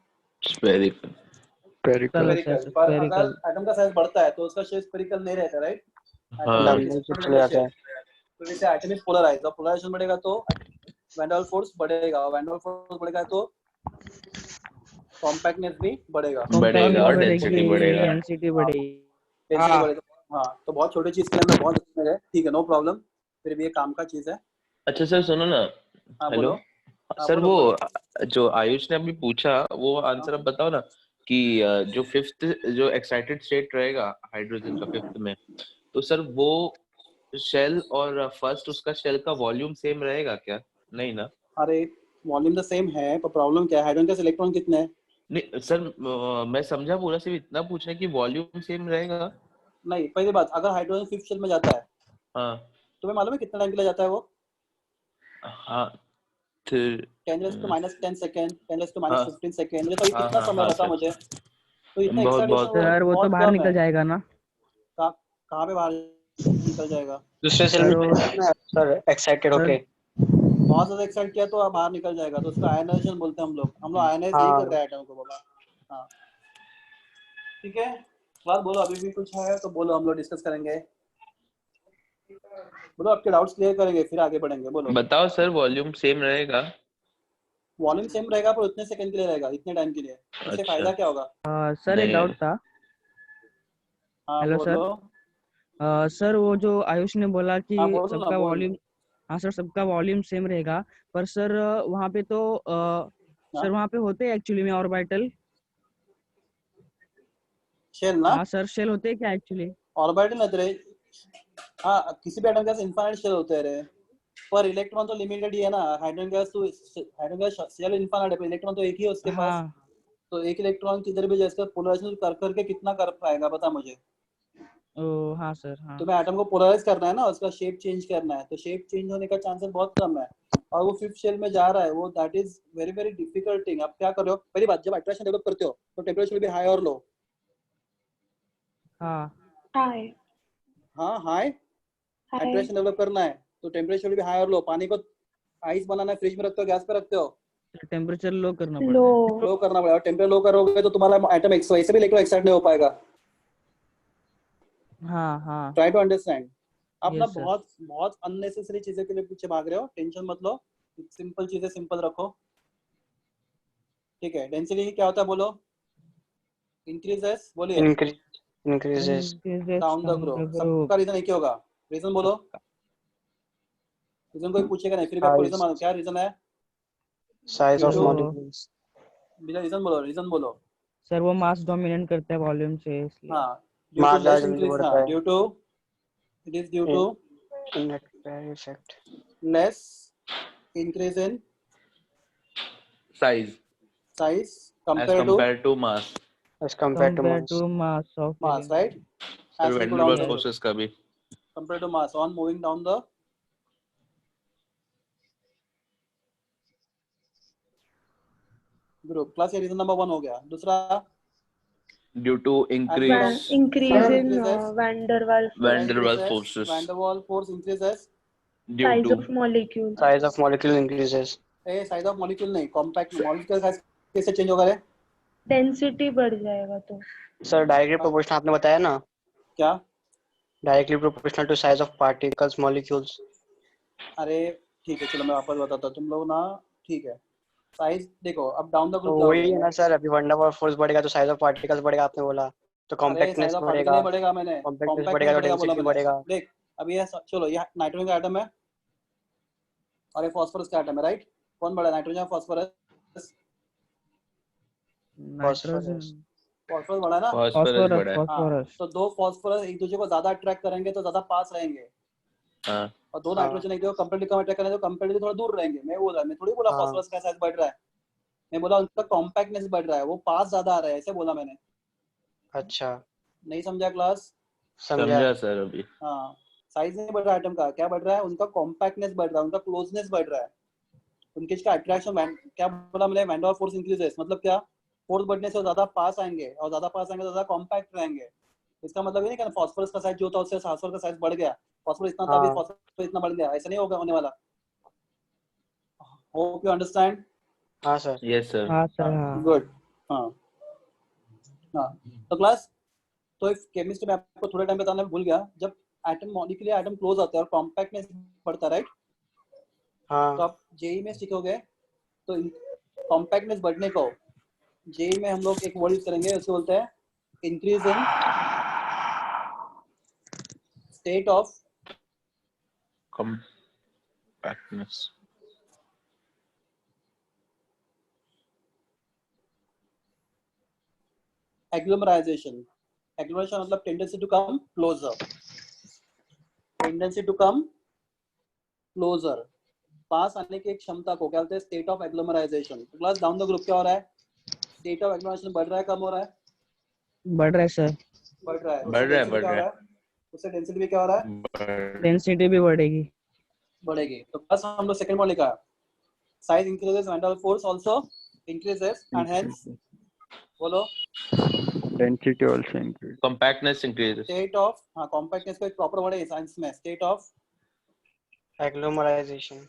spherical. Spherical spherical. पर अगर एटम का साइज बढ़ता है तो उसका शेप स्फेरिकल नहीं रहता, राइट। हाँ। डबल चले जाता है। तो जैसे एटम इज पोलराइज्ड, तो पोलराइजेशन बढ़ेगा तो वैन डर वाल्स फोर्स बढ़ेगा, वैन डर वाल्स फोर्स बढ़ेगा तो कॉम्पैक्टनेस भी बढ़ेगा, बढ़ेगा और बढ़ेगी, डेंसिटी बढ़ेगा। डेंसिटी बढ़ेगी। डेंसिटी बढ़ेगा। हाँ, तो बहुत छोटी चीज के अंदर बहुत डिटेल है, ठीक है, नो प्रॉब्लम, फिर भी ये काम का चीज है। अच्छा सर सुनो ना। हाँ हेलो बोलो। हाँ सर, बोलो वो बोलो। जो आयुष ने अभी पूछा वो आंसर अब बताओ ना कि जो फिफ्थ जो एक्साइटेड स्टेट रहेगा हाइड्रोजन का फिफ्थ में, तो सर वो शेल और फर्स्ट उसका शेल का वॉल्यूम सेम रहेगा क्या? नहीं ना? अरे वॉल्यूम तो सेम है, पर प्रॉब्लम क्या है, हाइड्रोजन के इलेक्ट्रॉन कितने हैं? नहीं सर, मैं समझा पूरा, सिर्फ इतना पूछना कि वॉल्यूम सेम रहेगा। नहीं, पहली बात, अगर हाइड्रोजन फिफ्थ शेल में जाता है, हाँ तुम्हें मालूम है कितना टाइम के लिए जाता है वो? हाँ फिर 10⁻10 सेकेंड, 10⁻15 हाँ सेकेंड, मुझे तो हाँ कितना हाँ समय हाँ बता सर, मुझे। तो इतना बहुत एक्साइटेशन बहुत सर वो तो बहुत बाहर कम है। निकल जाएगा ना। कहाँ पे बाहर निकल जाएगा? दूसरे सेल सर में वो ना सर एक्साइटेड सर होके। बहुत ज्यादा एक्साइट किया तो बाहर निकल जाएगा, तो उसका आयनाइजेशन बोलते हैं हम लोग आयनाइज नहीं कर हाँ रहे हैं एटम को, बोला। हाँ ठीक है, बात बोलो, अभी भी कुछ है तो बोलो, हम लोग डिस्कस करेंगे। बोलो, आपके डाउट्स क्लियर करेंगे फिर आगे बढ़ेंगे, बोलो। बताओ सर, वॉल्यूम सेम रहेगा? वॉल्यूम सेम रहेगा पर उतने सेकंड के लिए रहेगा, इतने टाइम के लिए। इससे अच्छा फायदा क्या होगा? सर एक नहीं। डाउट था। हाँ हेलो सर। बोलो। सर वो जो आयुष ने बोला कि हाँ बोलो ना, सबका बोल। वॉल्यूम, हाँ सर सबका वॉल्यूम सेम रहेगा, पर सर वहाँ पे तो सर वहाँ पे होते हैं एक्चुअली में ऑर्बिटल। शेल ना, हाँ सर शेल होते हैं क्या एक्चुअली? ऑर्बिटल नहीं तेरे। हाँ, किसी भी एटम के इनफाइनाइट शेल होते हैं, पर इलेक्ट्रॉन तो लिमिटेड ही है ना। हाइड्रोजन गैस शेल इनफाइनाइट है, पर इलेक्ट्रॉन तो एक ही है उसके पास। हाँ तो एक इलेक्ट्रॉन किधर भी जैसे पोलराइजेशन कर करके कितना कर पाएगा, बता मुझे। ओ हाँ सर हाँ। तुम्हें एटम को पोलराइज करना है ना, उसका शेप चेंज करना है, तो शेप चेंज होने का चांसेस बहुत कम है। और वो फिफ्थ शेल में जा रहा है, वो that is very very difficult thing. आप क्या कर रहे हो, पहली बात, जब अट्रैक्शन डेवलप करते हो तो टेम्परेचर भी हाई और लो। हाँ Hi. हाँ, हाई Hi. अट्रैक्शन डेवलप करना है तो टेम्परेचर भी हाई और लो। पानी को आइस बनाना है, फ्रिज में रखते हो, गैस पे रखते हो, टेम्परेचर लो करना पड़ता है। Low. लो करना पड़ेगा। टेम्परेचर लो करोगे तो तुम्हारा एटम वैसे भी इलेक्ट्रॉन एक्साइट नहीं हो पाएगा। हाँ हाँ ट्राई टू अंडरस्टैंड। आप ना यस सर। बहुत बहुत अननेसेसरी चीजों के लिए पीछे भाग रहे हो, टेंशन मत लो, सिंपल चीजें सिंपल रखो, ठीक है। डेंसिटी क्या होता है बोलो, इंक्रीजेस, बोलिए, इंक्रीजेस डाउन द ग्रुप। सबका रीजन एक ही होगा, रीजन बोलो। रीजन कोई पूछेगा नहीं, फिर भी आपको रीजन मालूम, क्या रीजन है? Size of Due to- molecules. Reason बोलो, रीजन बोलो। सर वो मास डोमिनेट करता है वॉल्यूम से इसलिए। हाँ, ड्यू टू मास लेस ज्यादा जल्दी इंक्रीज, बढ़ता हाँ, है। Due to, it is due to effect less increase in size size as compared compare to mass. As compare to compare mass. To mass of mass, right? Sir As we van go der down Waals the yes. group, forces का भी। compared to mass on moving down the group। Class ये reason number 1 हो गया। दूसरा, due to as we increase down, Increase in increases, van der Waals van force. Der Waals increases, forces van der Waals force increases, due Size to of molecule. Size of molecule increases. A size of molecule नहीं, compact molecule का size कैसे change होगा रे? Density बढ़ जाएगा तो। Sir direct proportion आपने बताया ना। क्या? Directly proportional to size of particles, molecules. अरे ठीक है, चलो मैं वापस बताता हूँ तुम लोग ना। ठीक है, साइज देखो, अब डाउन द तो ग्रुप क्या वही है होगा। ना सर, अभी वन ओवर फोर्स बढ़ेगा तो साइज ऑफ पार्टिकल्स बढ़ेगा, आपने बोला तो अरे कॉम्पैक्टनेस साइज ऑफ पार्टिकल बढ़ेगा, नहीं बढ़ेगा, मैंने कॉम्पैक्टनेस कॉम्पैक्टनेस बढ़ेगा तो बढ़ेगा बोला डेंसिटी मैंने। बढ़ेगा। देख अभी ये चलो, ये नाइट्रोजन का एटम है और ये फास्फोरस का एटम है, राइट। कौन बड़ा है, नाइट्रोजन या फास्फोरस? नाइट्रोजन, फास्फोरस बड़ा है ना। फास्फोरस बड़ा है। हाँ, फास्फोरस। तो दो फास्फोरस एक दूसरे को ज्यादा अट्रैक्ट करेंगे तो ज्यादा पास रहेंगे, हाँ और दो हाँ नाइट्रोजन एक दूसरे को कंपेरेटिवली कम अट्रैक्ट करेंगे तो कंपेरेटिवली थोड़ा दूर रहेंगे। मैं थोड़ी बोला हाँ, फास्फोरस का साइज बढ़ रहा है, मैं बोला उनका कॉम्पैक्टनेस बढ़ रहा है, वो पास ज्यादा आ रहा है, ऐसे बोला मैंने। अच्छा नहीं समझा क्लास? समझा। समझा सर अभी। हाँ, साइज नहीं बढ़ रहा आइटम का, क्या बढ़ रहा है, उनका कॉम्पैक्टनेस बढ़ रहा है, उनका क्लोजनेस बढ़ रहा है, उनके इसका अट्रैक्शन। क्या बोला मैंने, van der Waals force increases, मतलब क्या, फोर्स बढ़ने से ज्यादा पास आएंगे, और ज्यादा पास आएंगे तो ज्यादा कॉम्पैक्ट रहेंगे। इसका मतलब ये नहीं कि फास्फोरस का साइज जो था उससे फास्फोरस का साइज बढ़ गया, फास्फोरस इतना था अभी हाँ फास्फोरस इतना बढ़ गया, ऐसा नहीं होगा होने वाला। Hope you understand. हाँ सर। Yes sir. हाँ सर, हाँ। गुड। हाँ हाँ, तो क्लास, तो इस केमिस्ट्री में आपको थोड़ा टाइम बताना भूल गया, जब एटम मॉलिक्यूलर एटम क्लोज होता है और कॉम्पैक्टनेस बढ़ता है, राइट। तो हाँ आप जेई में सीखोगे, तो कॉम्पैक्टनेस बढ़ने को जेई में हम लोग एक वर्ड यूज करेंगे, उसको बोलते हैं increase in state of compactness. Agglomerization. Agglomeration मतलब tendency to come closer, tendency to come closer, पास आने की एक क्षमता को क्या बोलते हैं, स्टेट ऑफ एग्लोमराइजेशन। तो क्लास डाउन द ग्रुप क्या हो रहा है, स्टेट ऑफ एग्लोमराइजेशन बढ़ रहा है कम हो रहा है? बढ़ रहा है सर। बढ़ रहा है। बढ़ उससे रहा है, डेंसिटी बढ़ क्या हो रहा रहा है, उससे डेंसिटी भी क्या हो रहा है, है। डेंसिटी भी बढ़ेगी। बढ़ेगी। तो बस हम लोग सेकंड मॉड लिखा, size increases, van der force also increases, and hence बोलो Density also increase. Compactness increases. State of, हाँ कॉम्पैक्टनेस को एक प्रॉपर वर्ड है साइंस में, state of agglomerization.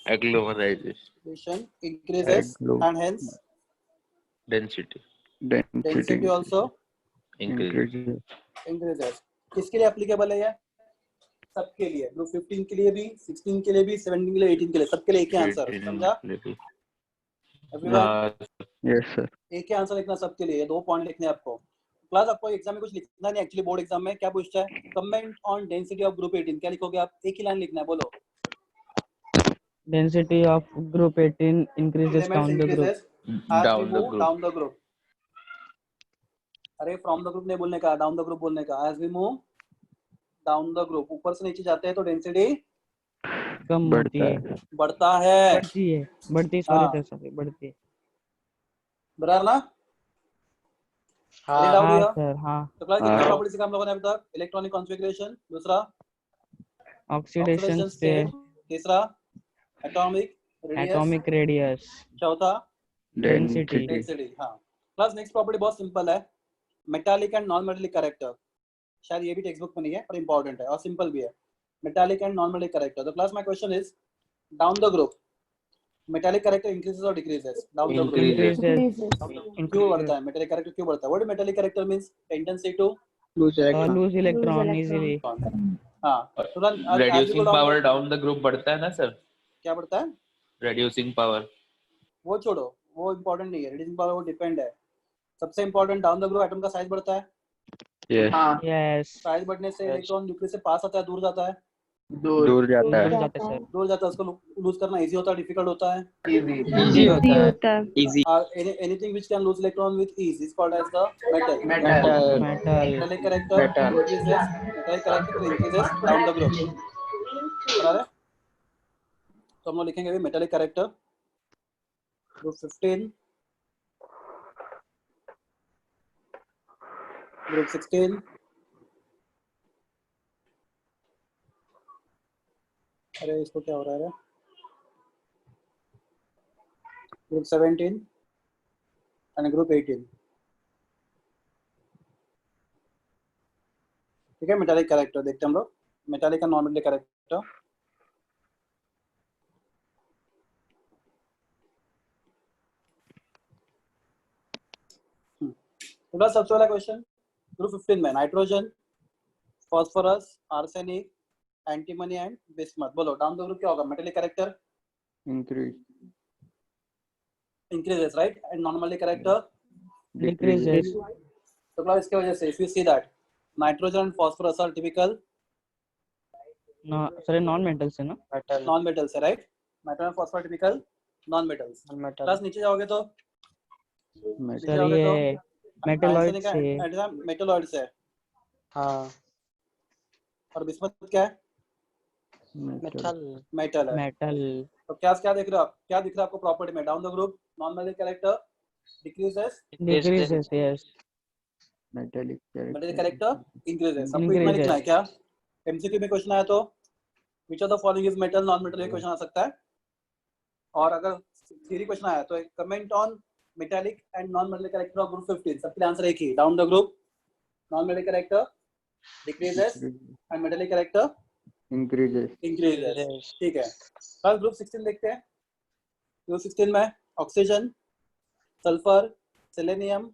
Agglomerization. increases, Aglo and hence density density also increases. increases. increases। किसके लिए applicable है ये, सबके लिए, ग्रुप 15 के लिए भी, 16 के लिए भी, 17 के लिए, 18 के लिए, सबके लिए एक ही आंसर, समझा एवरीवन? Yes, sir. एक ही आंसर लिखना सबके लिए, 2 पॉइंट लिखने हैं आपको। क्लास आपको एग्जाम में कुछ लिखना नहीं, एक्चुअली बोर्ड एग्जाम में क्या पूछता है, comment on density of group 18, क्या लिखोगे आप, एक ही लाइन लिखना है, बोलो। Density of group 18 increases elements down the group. Increases as we down the move group. down the group। अरे फ्रॉम द ग्रुप नहीं बोलने का, डाउन द ग्रुप बोलने का, as we move down the group, ऊपर से नीचे जाते हैं तो डेंसिटी कम होती बढ़ता है, है. बढ़ता है। बढ़ती है, सॉरी हाँ, सर, बढ़ती है। बराबर ना, एनी हाँ डाउट हाँ हियर? सर, हाँ। तो क्लास कितना हाँ. प्रॉपर्टी सीखा हम लोगों ने अभी तक, इलेक्ट्रॉनिक कॉन्फ़िगरेशन, दूसरा ऑक्सीडेशन ऑक्सीडेशन स्टेट, स्टेट, तीसरा एटॉमिक रेडियस, एटॉमिक रेडियस, चौथा डेंसिटी। Density. डेंसिटी। हाँ, क्लास नेक्स्ट प्रॉपर्टी बहुत सिंपल है, metallic and non metallic character. शायद ये भी टेक्स्ट बुक में नहीं है पर इंपॉर्टेंट है और सिंपल भी है, metallic and non metallic character. तो class my question is, down the group metallic character increases और decreases, down the group increases. क्यों बढ़ता है, मेटालिक कैरेक्टर क्यों बढ़ता है, what metallic character means, tendency to lose electron. Lose electron easily. हाँ, तुरंत as we go reducing down power down the group बढ़ता है ना सर। क्या बढ़ता है, रेड्यूसिंग पावर। वो छोड़ो, वो इंपॉर्टेंट नहीं है, रीडिंग पावर वो डिपेंड है। सबसे important, down the group atom का साइज बढ़ता है, Yes. हाँ, यस, साइज बढ़ने से इलेक्ट्रॉन न्यूक्लियस से पास आता है, दूर जाता है, दूर, दूर जाता है. दूर जाते सर। दूर जाता है, उसको लूज करना इजी होता है, डिफिकल्ट होता है। easy, इजी होता है। Easy Anything which can lose electron with ease is called as the metal. metal, metal, Metallic character Metal. increases, metallic character increases down the group, बराबर है? तो हम लोग लिखेंगे अभी मेटालिक कैरेक्टर, ग्रुप 15, ग्रुप 16, अरे इसको क्या हो रहा है, ग्रुप 17 एंड ग्रुप 18। ठीक है, मेटालिक कैरेक्टर देखते हैं हम लोग, metallic and non metallic character. तो सबसे पहला क्वेश्चन, ग्रुप 15 में nitrogen phosphorus, arsenic, antimony and bismuth. बोलो down the group क्या होगा? Metallic character Increase. increases, right? And non-metallic character Decreases. तो क्लास इसके वजह से if you see that nitrogen and phosphorus are typical No, sir non metal से ना. Metal non-metals है, right? Nitrogen and phosphorus are typical non-metals. Metal class नीचे जाओगे तो Metal. सर ये मेटलॉइड arsenic से. and metalloids है हाँ और bismuth क्या है? मेटल metal है. मेटल. तो क्या देख रहे हो आप? क्या दिख रहा है आपको प्रॉपर्टी में? Down the group non-metallic character decreases, Decreases. Yes. Metallic metallic character. character increases. सबको इतना लिखना है क्या? MCQ में क्वेश्चन आया तो which of the following is metal non-metal ये क्वेश्चन आ सकता है. और अगर थ्योरी क्वेश्चन आया तो comment on metallic and non-metallic character of group 15. सबके लिए आंसर एक ही. Down the group non-metallic character decreases and metallic character Increases. increases. ठीक है. कल ग्रुप 16 देखते हैं. ग्रुप 16 में oxygen, sulphur, selenium,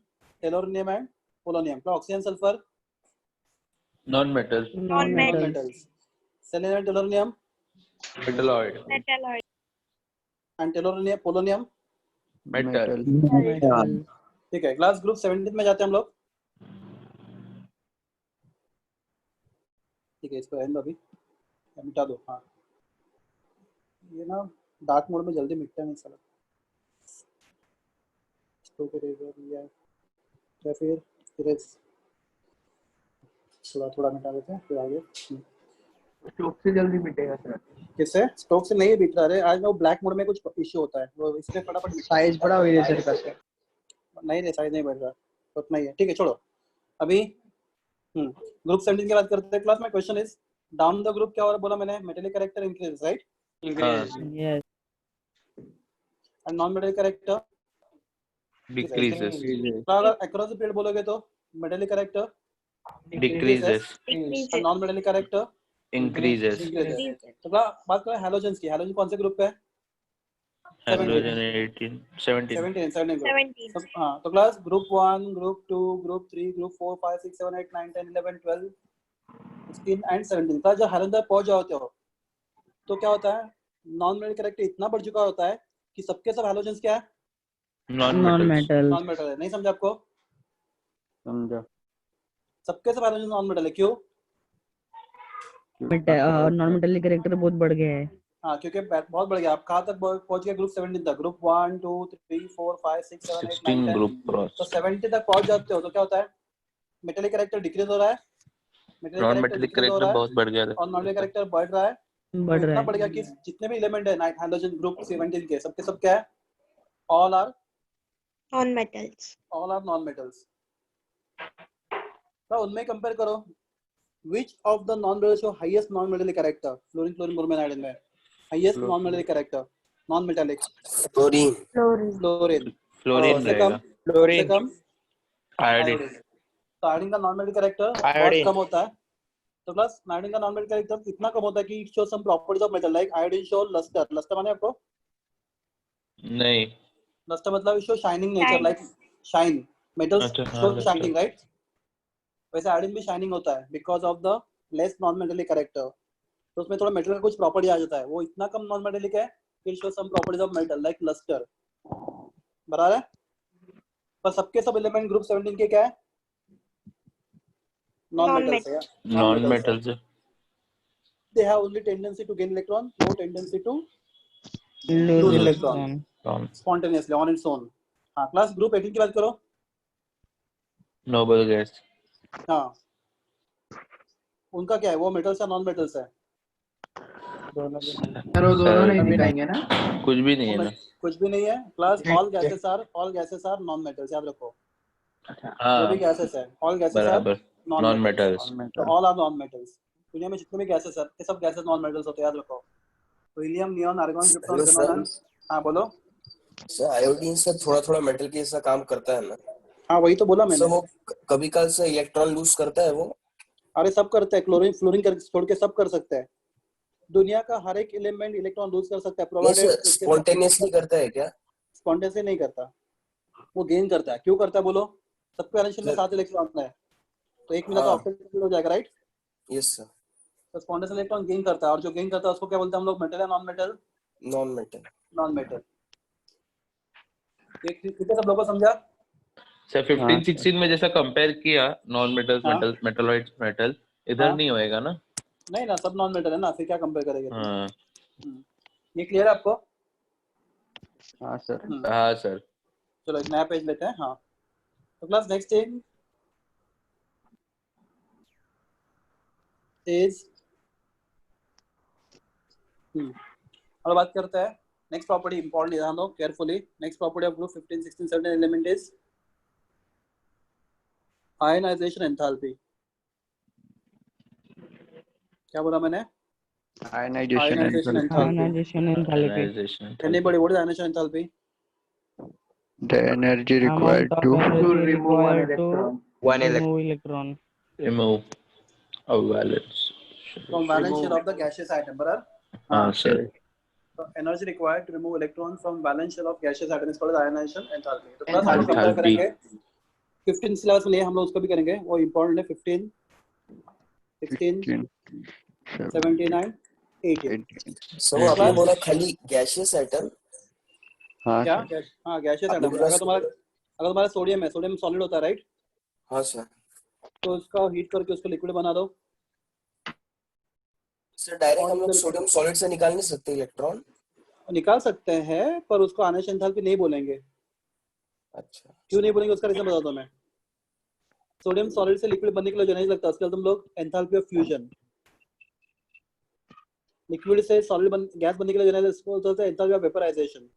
tellurium and polonium. तो oxygen, sulphur, Non-metal. Non-metal. metals. Selenium and tellurium Metalloid. and tellurium, polonium. Metal. Metal. ठीक है. Class group 17 में जाते हैं हम लोग. ठीक है, इसको एंड अभी मिटा दो. हाँ, ये ना डार्क मोड में जल्दी मिटता नहीं साला. स्टोक इरेजर या फिर इरेज थोड़ा मिटा देते हैं फिर आगे. स्ट्रोक से जल्दी मिटेगा सर. किससे? स्टोक से नहीं बिट रहा है आज. वो ब्लैक मोड में कुछ इश्यू होता है, वो इसलिए फटाफट साइज बड़ा हो इरेजर का सर. नहीं साइज नहीं बढ़ रहा, उतना ही है. ठीक है, छोड़ो अभी. ग्रुप 17 की बात करते हैं. क्लास में question is down the group क्या हो रहा है बोला मैंने? Metallic character increase, right? Yes. And non metallic character Decreases. Across the period बोलोगे तो metallic character Decreases. And non metallic character Increases. Increases. तो बात करें हैलोजेंस की. हैलोजन कौन से ग्रुप पे है? Halogen 18, 17. 17 ग्रुप. हाँ, तो class group 1, group 2, group 3, group 4, 5, 6, 7, 8, 9, 10, 11, 12, 16 and 17 का जब हैलोजन तक पहुंच जाते हो तो क्या होता है? नॉन मेटल कैरेक्टर इतना बढ़ चुका होता है कि सबके सब हैलोजेंस क्या है? Non-metal. नॉन मेटल है. नहीं समझा आपको? समझा. सबके सब हैलोजन नॉन मेटल है. क्यों? Non-metallic character बहुत बढ़ गया है. हाँ, क्योंकि बहुत बढ़ गया. आप कहाँ तक पहुंच गए? ग्रुप 17 तक. ग्रुप 1, 2, 3, 4, 5, 6, 7, 8, 9, 16 10. group cross. तो 70 तक पहुंच जाते हो तो क्या होता है? मेटेलिक कैरेक्टर डिक्रीज हो रहा है, Non-metallic character बहुत बढ़ गया था. और नॉन कैरेक्टर बढ़ रहा है. बढ़ इतना रहा बढ़ गया है. कि जितने भी एलिमेंट है हाइड्रोजन ग्रुप 17 के सबके सब क्या है? All are non metals. तो उनमें कंपेयर करो. which of the non metallic show highest non metallic character? Fluorine, chlorine, bromine, iodine में highest non metallic character. non metallic chlorine. fluorine. Fluorine उससे रहेगा. कम Iodine. तो आयोडीन का नॉन मेटल कैरेक्टर बहुत कम होता है. तो प्लस आयोडीन का नॉन मेटल कैरेक्टर इतना कम होता है कि it show some properties of metal like iodine show luster. Luster माने आपको? नहीं. लस्टर मतलब show shining nature like shine. Metals show shining, right? वैसे आयोडीन भी शाइनिंग होता है because of the less non metallic character. तो उसमें थोड़ा मेटल का कुछ प्रॉपर्टी आ जाता है. वो इतना कम नॉन मेटलिक है कि it show some properties of metal like luster. बराबर है? पर सबके सब एलिमेंट ग्रुप 17 के क्या है? non-metals है. Non-metals. They have only tendency to gain electron, no tendency to Lose electron. electron. Spontaneously on its own. हाँ, क्लास ग्रुप 18 की बात करो. Noble gas. हाँ, उनका क्या है? वो मेटल्स या नॉन मेटल्स है? सर वो दोनों नहीं दिखाएंगे ना. कुछ भी नहीं है ना. कुछ भी नहीं है. Class all gases are non metals. याद रखो. जो हाँ भी गैसेस है ऑल गैसेस आर बराबर. Non Non-metals. तो ऑल आर नॉन मेटल्स. दुनिया में जितने भी गैसेस है ये सब गैसेस नॉन मेटल्स होते हैं. याद रखो. Helium, neon, argon, krypton, Hello, sir. Xenon. हाँ बोलो. सर आयोडीन सर थोड़ा थोड़ा मेटल के जैसा काम करता है ना. हाँ वही तो बोला सर मैंने. वो कभी काल से इलेक्ट्रॉन लूज करता है वो. अरे सब करते हैं. क्लोरीन फ्लोरीन कर छोड़ के सब कर सकते हैं. दुनिया का हर एक एलिमेंट इलेक्ट्रॉन लूज कर सकता है प्रोवाइडेड स्पॉन्टेनियसली करता है क्या? स्पॉन्टेनियसली नहीं करता. वो गेन करता है. क्यों करता है बोलो? सबके बैलेंस में 7 इलेक्ट्रॉन है तो एक मिला तो हाँ. ऑक्सीजन हो जाएगा, राइट? यस सर, तो स्पॉन्डस इलेक्ट्रॉन गेन करता है, और जो गेन करता है उसको क्या बोलते हैं हम लोग, मेटल या non metal? Non metal. Non metal. ये ठीक है, सब लोगों को समझा? सर 15-16 में जैसा कंपेयर किया नॉन मेटल्स हाँ। मेटल मेटलॉइड मेटल, इधर हाँ। नहीं होएगा ना? नहीं ना, सब नॉन मेटल है ना, फिर क्या कंपेयर करेंगे तुम? हाँ ये क्लियर है आपको? हाँ सर। हाँ सर। चलो एक नया पेज लेते हैं। हाँ, तो क्लास नेक्स्ट थिंग इज और बात करते हैं नेक्स्ट प्रॉपर्टी, इंपॉर्टेंट ध्यान दो carefully. Next property of group 15, 16, 17 element is ionization enthalpy. क्या बोला मैंने? Ionization Ionization enthalpy. enthalpy. Ionization enthalpy. Ionization enthalpy. Anybody, what is ionization enthalpy? The energy Amount required of to energy remove one required to electron. One remove electron Remove a valence. From valence shell of the gaseous item, बराबर? हाँ sir. So energy required to remove electron from valence shell of gaseous atom is called ionization enthalpy. तो plus हम लोग compare Enthalpy. करेंगे 15 syllabus में, हम लोग उसको भी करेंगे, वो इंपॉर्टेंट है। 15, 16, 79, 18। सर वो आपने बोला खाली गैसियस एटम। हाँ क्या? सर। हाँ, गैसियस आपने एटम। बोला अगर तुम्हारा सोडियम है, सोडियम सॉलिड होता है राइट, हाँ सर। तो उसका हीट करके उसको लिक्विड बना दो। सर डायरेक्ट हम लोग सोडियम सॉलिड से निकाल नहीं सकते इलेक्ट्रॉन? निकाल सकते हैं, पर उसको आयनाइजेशन एंथैल्पी नहीं बोलेंगे। अच्छा, क्यों नहीं बोलेंगे उसका रीजन बता दो मैं। सोडियम सॉलिड से लिक्विड बनने के लिए जो नहीं लगता, उसके लिए तुम लोग एंथैल्पी ऑफ फ्यूजन। लिक्विड से सॉलिड गैस बनने के लिए जो नहीं इसको बोलते हैं एंथैल्पी ऑफ वेपराइजेशन।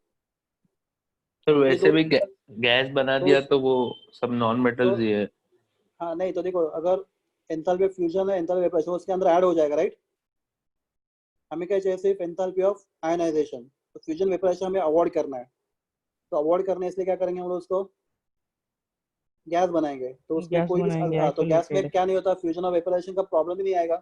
सर वैसे दो- भी गैस बना दिया तो वो सब नॉन मेटल्स ही है। हाँ नहीं, तो देखो अगर एंथैल्पी ऑफ फ्यूजन है, एंथैल्पी ऑफ वेपराइजेशन उसके अंदर ऐड हो जाएगा राइट। हमें क्या चाहिए? सिर्फ एंथैल्पी ऑफ आयनाइजेशन। तो फ्यूजन वेपराइजेशन हमें अवॉइड करना है, तो अवॉइड करने इसलिए क्या करेंगे हम लोग, उसको गैस बनाएंगे। तो उसमें गैस कोई भी बनाएंगे, हाँ, तो गैस में isolated। क्या नहीं होता, फ्यूजन और वेपराइजेशन का प्रॉब्लम ही नहीं आएगा।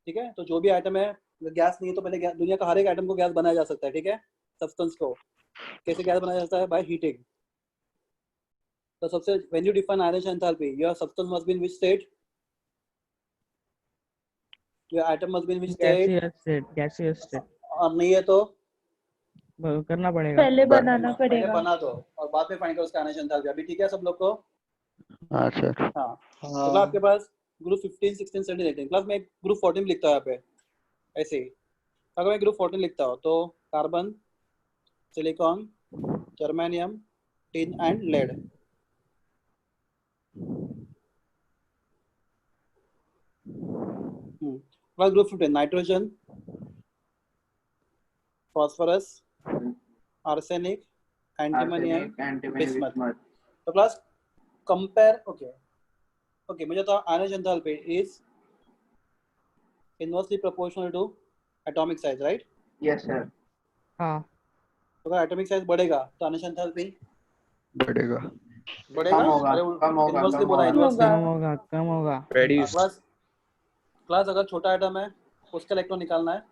ठीक है, तो जो भी आइटम है गैस नहीं है, तो पहले दुनिया का हर एक आइटम को गैस बनाया जा सकता है। ठीक है, सब्सटेंस को कैसे गैस बनाया जाता है? By heating. तो सबसे when you define ionization enthalpy, your substance must be in which state, your item must be in which state, gaseous state और नहीं है तो करना पड़ेगा। पहले बनाना पहले पड़ेगा। बना दो और बाद में फाइंड करो उसका आयनाइजेशन एंथैल्पी। अभी ठीक है सब लोग को? हाँ सर। हाँ, तो आपके पास ग्रुप 15, 16, 17, 18 प्लस मैं ग्रुप 14 लिखता हूँ यहाँ पे ऐसे ही। अगर मैं ग्रुप 14 लिखता हूँ तो carbon, silicon, germanium, tin and lead. Plus group 15 nitrogen, phosphorus, arsenic, antimonium, bismuth. तो प्लस कंपेयर ओके मुझे तो ionization enthalpy is inversely proportional to atomic size right. Yes sir. हाँ, तो अगर एटॉमिक साइज बढ़ेगा तो आयनाइजेशन एंथैल्पी बढ़ेगा। बढ़ेगा। कम होगा, अरे कम होगा, इनवर्सली कम बोला, होगा। इनवर्सली कम होगा। क्लास अगर छोटा आइटम है उसका इलेक्ट्रॉन निकालना है,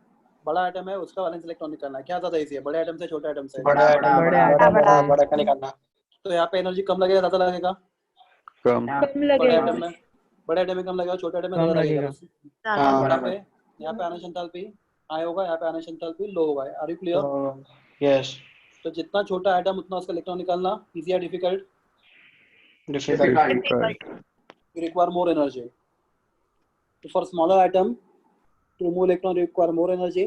बड़ा आइटम है उसका वैलेंस इलेक्ट्रॉन निकालना है। क्या ज्यादा इजी है, बड़े आइटम से छोटे आइटम से? बड़ा का निकालना। तो यहाँ पे एनर्जी कम लगेगा ज्यादा लगेगा? कम। कम बड़े लगेगा। आइटम में कम लगेगा, छोटे आइटम में कम ज्यादा लगेगा। लगेगा। हाँ यहाँ पे आयनाइजेशन एंथैल्पी हाई होगा, यहाँ पे आयनाइजेशन एंथैल्पी लो होगा। Are you clear? यस तो जितना छोटा आइटम उतना उसका इलेक्ट्रॉन निकालना इजी या difficult? Difficult. You require more energy. So for smaller item, to remove electron require more energy,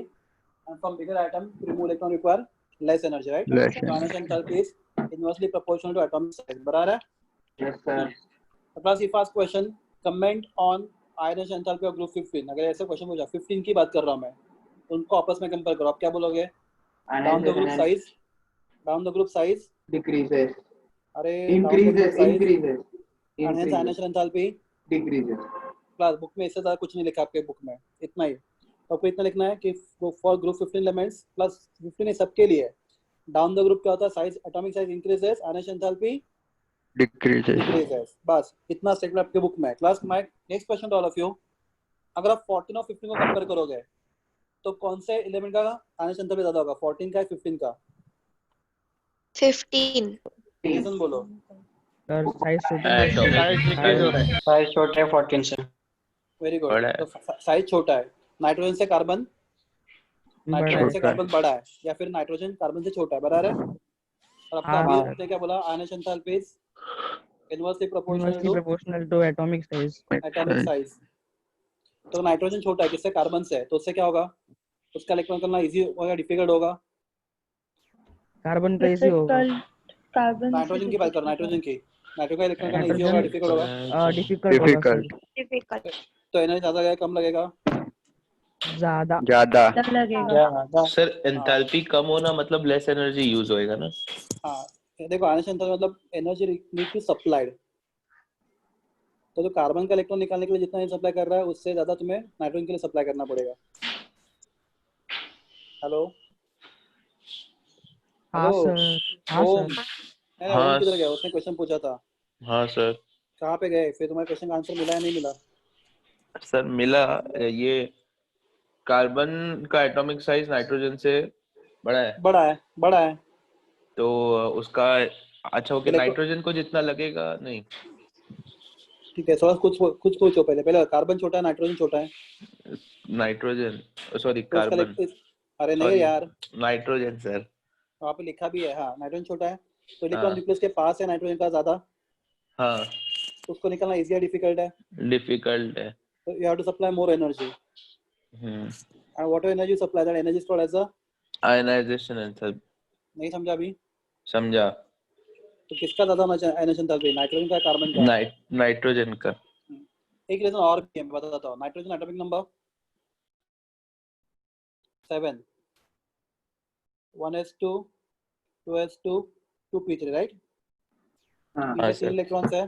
and from bigger item, to remove electron require less energy, right? Less So ionization enthalpy is inversely proportional to atomic size. बराबर है? Yes sir. Plus if ask question, comment on ionization enthalpy of group 15. अगर ऐसे question पूछा 15 की बात कर रहा हूँ मैं, तो उनको आपस में कंपेयर करो। आप क्या बोलोगे? Down the group size. Down the group size. Decreases. अरे Increases. and hence ionization enthalpy Decreases. Class book में इससे ज्यादा कुछ नहीं लिखा आपके बुक में, इतना ही। तो आपको इतना लिखना है कि फॉर ग्रुप 15 एलिमेंट्स प्लस 15 सबके लिए डाउन द ग्रुप क्या होता है? Size, atomic size increases, ionization enthalpy decreases. बस इतना स्टेटमेंट आपके बुक में है। Class my next question to all of you, अगर आप 14 और 15 को कंपेयर करोगे तो कौन से एलिमेंट का आयनाइजेशन एंथैल्पी ज्यादा होगा, 14 का या 15 का? 15 रीजन बोलो। सर साइज छोटे Atomic साइज छोटे 14 से। Very good. बड़ा है। तो साइज छोटा है। नाइट्रोजन से कार्बन बड़ा है नाइट्रोजन से छोटा है। कार्बन बड़ा है या फिर नाइट्रोजन कार्बन से छोटा है, बराबर है। और आपका हाँ अभी सर, आपने क्या बोला, ionic enthalpy is inversely proportional inversely to proportional to atomic size. Atomic size. तो नाइट्रोजन छोटा है किससे, कार्बन से, तो उससे क्या होगा, उसका इलेक्ट्रॉन करना इजी होगा डिफिकल्ट होगा। कार्बन का इजी होगा, डिफिकल्ट कार्बन से नाइट्रोजन की बात कर, नाइट्रोजन की, नाइट्रोजन का इलेक्ट्रॉन करना इजी होगा नाइट्रोजन डिफिकल्ट होगा। डिफिकल्ट होगा सर, डिफिकल्ट, डिफिकल्ट तो एनर्जी ज्यादा लगेगा कम लगेगा, ज्यादा। ज्यादा, लगेगा। ज्यादा। सर एंथैल्पी कम होना मतलब लेस एनर्जी यूज होएगा ना। हाँ। देखो आयनिक एंथैल्पी मतलब एनर्जी नीड टू सप्लाइड, तो जो कार्बन का इलेक्ट्रॉन निकालने के लिए जितना सप्लाई कर रहा है उससे ज्यादा तुम्हें नाइट्रोजन के लिए सप्लाई करना पड़ेगा। हेलो हाँ हेलो सर, हाँ ओम, सर। अरे ओम हाँ किधर गया, उसने क्वेश्चन पूछा था, हाँ सर। कहाँ पे गए, फिर तुम्हारे क्वेश्चन का आंसर मिला या नहीं मिला। सर मिला, ये कार्बन का एटॉमिक साइज नाइट्रोजन से बड़ा है, बड़ा है तो उसका अच्छा ओके, इलेक्ट्रो, नाइट्रोजन को जितना लगेगा नहीं। ठीक है थोड़ा कुछ कुछ पूछो पहले, पहले कार्बन छोटा है नाइट्रोजन छोटा है, नाइट्रोजन, सॉरी तो उसका कार्बन, अरे नहीं सॉरी यार, नाइट्रोजन सर। वहाँ पे लिखा भी है, हाँ नाइट्रोजन छोटा है, तो इलेक्ट्रॉन हाँ न्यूक्लियस के पास है नाइट्रोजन का ज्यादा, हाँ तो उसको निकालना इजी या डिफिकल्ट है, डिफिकल्ट है। तो you have to supply more energy, and what energy supply, that energy is called as a, ionization answer. नहीं समझा अभी। समझा। तो किसका ज्यादा एनर्जी एंथैल्पी, नाइट्रोजन का कार्बन का। नाइट्रोजन का। एक रीजन और भी है, मैं बताता हूँ। Nitrogen atomic number 7, 1s2 2s2 2p3 right, हाँ इनमें 3 सर। इलेक्ट्रॉन्स है,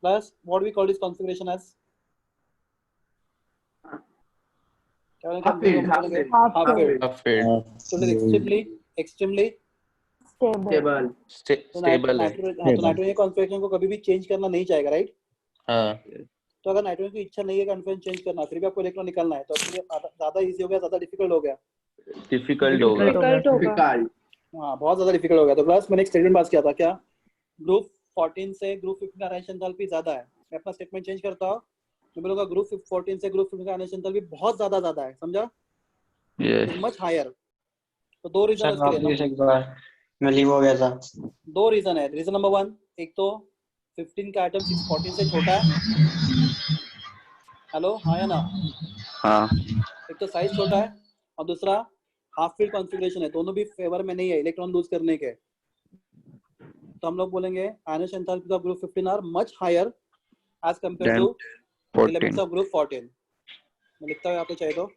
plus what we call this configuration as, क्या बोलेंगे, हाफ फील्ड, हाफ बोलेंगे field, half half field field, अब फिर so it is extremely stable. Stable, तो स्टेबल है। नाइट्रोजन कॉन्फिगरेशन को कभी भी चेंज करना नहीं चाहेगा राइट। हाँ तो अगर नाइट्रोजन की इच्छा नहीं है कॉन्फिगरेशन चेंज करना, फिर भी आपको इलेक्ट्रॉन निकालना है, तो आपके लिए ज्यादा इजी हो गया, ज्यादा डिफिकल्ट हो गया। डिफिकल्ट होगा। डिफिकल्ट होगा। डिफिकल्ट, हाँ बहुत ज्यादा डिफिकल्ट हो गया। तो क्लास मैंने एक स्टेटमेंट पास किया था, क्या ग्रुप 14 से ग्रुप 15 का आयनिक एंथैल्पी ज्यादा है, मैं अपना स्टेटमेंट चेंज करता हूँ, मैं बोलूंगा ग्रुप 14 से ग्रुप 15 का आयनिक एंथैल्पी बहुत ज्यादा है, समझा, यस, इज मच हायर। तो दो रीजन है सर उसके लिए वापस ना, एक बार मैं लीव हो गया था। दो रीजन है। रीजन नंबर 1, एक तो 15 का आइटम 14 से छोटा है, हेलो हाँ या ना, हाँ, एक तो साइज छोटा है, और दूसरा हाफ फील्ड कॉन्फ़िगरेशन है, दोनों भी फेवर में नहीं है इलेक्ट्रॉन लूज करने के। तो हम लोग बोलेंगे ionic enthalpy of group 15 are much higher as compare Then to elements 14, of group 14। मैं लिखता हूँ यहाँ पे चाहे तो,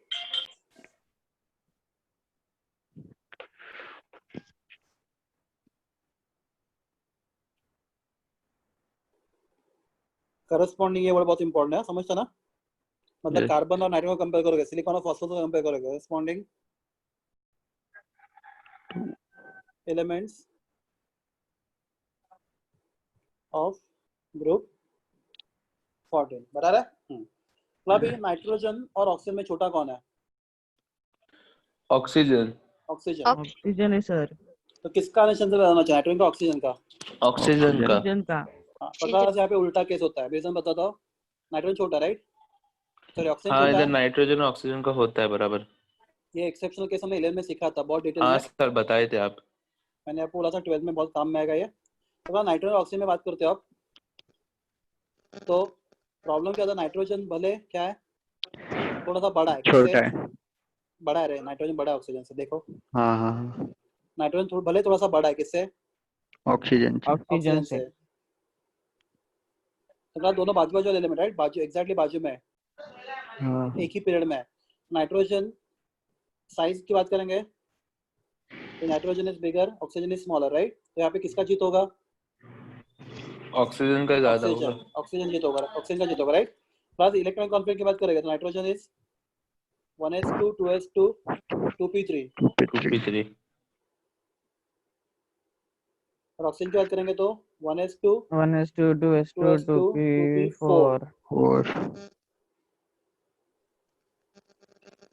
करस्पॉन्डिंग, ये वर्ड बहुत इंपॉर्टेंट है, समझता ना, मतलब Yes. कार्बन और नाइट्रोजन को कंपेयर करोगे, सिलिकॉन और फॉस्फोरस को कंपेयर करोगे, करस्पॉन्डिंग एलिमेंट्स ऑफ ग्रुप 14, बराबर है। तो अभी नाइट्रोजन और ऑक्सीजन में छोटा कौन है, ऑक्सीजन। ऑक्सीजन। ऑक्सीजन है सर, तो किसका आयनिक एंथैल्पी ज्यादा होना चाहिए, नाइट्रोजन का ऑक्सीजन का। ऑक्सीजन का। ऑक्सीजन का। हाँ प्रकाश, यहाँ पे उल्टा केस होता है, रीजन बताता हूँ। नाइट्रोजन छोटा राइट, सॉरी ऑक्सीजन हाँ छोटा इधर है, नाइट्रोजन और ऑक्सीजन का होता है बराबर। ये एक्सेप्शनल केस हमने 11 में सीखा था, बहुत डिटेल हाँ में सर बताए थे आप। मैंने आपको बोला था 12 में बहुत काम में आएगा ये। तो अगर नाइट्रोजन और ऑक्सीजन में बात करते हो आप, तो प्रॉब्लम क्या था, नाइट्रोजन भले क्या है, थोड़ा सा बड़ा है, छोटा किससे है। बड़ा है रे, नाइट्रोजन बड़ा है ऑक्सीजन से, देखो हाँ हाँ हाँ, नाइट्रोजन भले थोड़ा सा बड़ा है, किससे, ऑक्सीजन से। ऑक्सीजन ऑक्सीजन से। से। तो अगर दोनों बाजू बाजू एलिमेंट राइट, बाजू एग्जैक्टली बाजू में, हाँ, एक ही पीरियड में, नाइट्रोजन साइज की बात करेंगे तो nitrogen is bigger, oxygen is smaller right, तो यहाँ पे किसका जीत होगा, ऑक्सीजन का ज्यादा होगा। ऑक्सीजन जीत होगा, ऑक्सीजन का जीत होगा राइट। प्लस इलेक्ट्रॉन कॉन्फिगरेशन की बात करेंगे तो nitrogen is 1s2 2s2 2p3, 2p3। और ऑक्सीजन की बात करेंगे तो 1s2 1s2 2s2 2s2 2p4। 2p4। और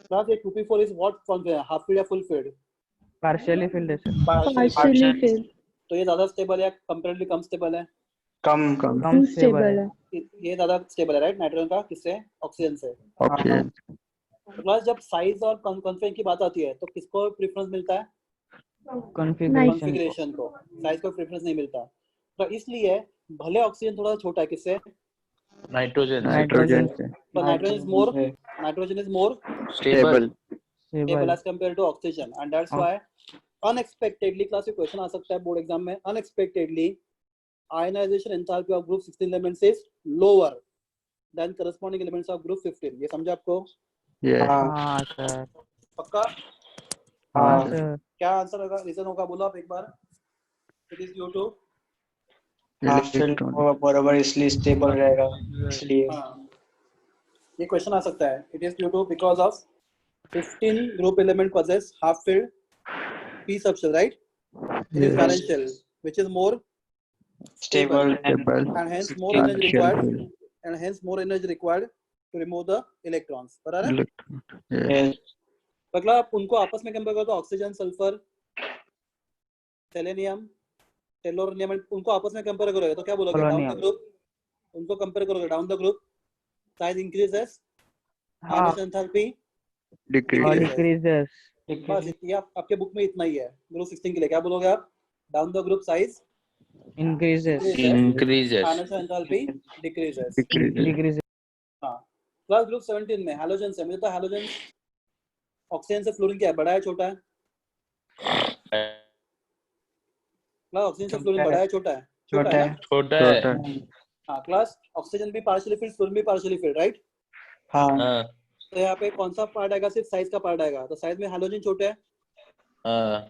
प्लस ये 2p4 is what configuration, half field या फुल फील्ड, पार्शियली फिल्ड है सर। Partially field. तो ये ज्यादा स्टेबल है, कंपैरेटिवली कम स्टेबल है, कम कम कम स्टेबल Unstable है। है। ये ज्यादा स्टेबल है राइट, नाइट्रोजन का किससे, ऑक्सीजन से। ऑक्सीजन प्लस जब साइज और कॉन्फ़िगरेशन की बात आती है तो किसको प्रेफरेंस मिलता है, कॉन्फ़िगरेशन को। कॉन्फ़िगरेशन को, साइज को प्रेफरेंस नहीं मिलता। तो इसलिए भले ऑक्सीजन थोड़ा छोटा है किससे, नाइट्रोजन नाइट्रोजन से but nitrogen is more stable stable stable as compared to oxygen, and that's why unexpectedly class में क्वेश्चन आ सकता है बोर्ड एग्जाम में, unexpectedly ionization enthalpy of group 16 elements is lower than corresponding elements of group 15। ये समझा आपको, yes हाँ sir. पक्का? हाँ हाँ सर सर। क्या आंसर होगा, रीजन होगा, बोलो आप एक बार। It is due to, electron बराबर इसलिए स्टेबल रहेगा इसलिए। हाँ ये क्वेश्चन आ सकता है, it is due to because of 15 group element possess half filled p subshell, right? It is Yes. valence shell which is more stable stable and hence more energy required to remove the electrons। बराबर है? Electron yes मतलब आप उनको आपस में compare करो तो oxygen, sulphur, selenium, टेलोनियम, उनको आपस में कंपेयर करोगे तो क्या बोलोगे, डाउन द पोलोनियम। ग्रुप, उनको कंपेयर करोगे down the group, size increases, हाँ ionization enthalpy डिक्रीज और decreases। डिक्रीजेस। बस ये आपके बुक में इतना ही है ग्रुप 16 के लिए। क्या बोलोगे आप, down the group size increases increases ionization enthalpy decreases। Decrease decreases. हाँ प्लस ग्रुप 17 में हैलोजन से, मुझे तो हैलोजन ऑक्सीजन से फ्लोरीन क्या है, बड़ा है छोटा है, प्लस ऑक्सीजन से फ्लोरीन बड़ा है छोटा है, छोटा है ना। छोटा छोटा है हाँ प्लस ऑक्सीजन भी पार्शियली फिल्ड, फ्लोरीन भी पार्शियली फिल्ड, राइट। हाँ हाँ तो यहाँ पे कौन सा पार्ट आएगा, सिर्फ साइज का पार्ट आएगा, तो साइज में हैलोजन छोटे है, हाँ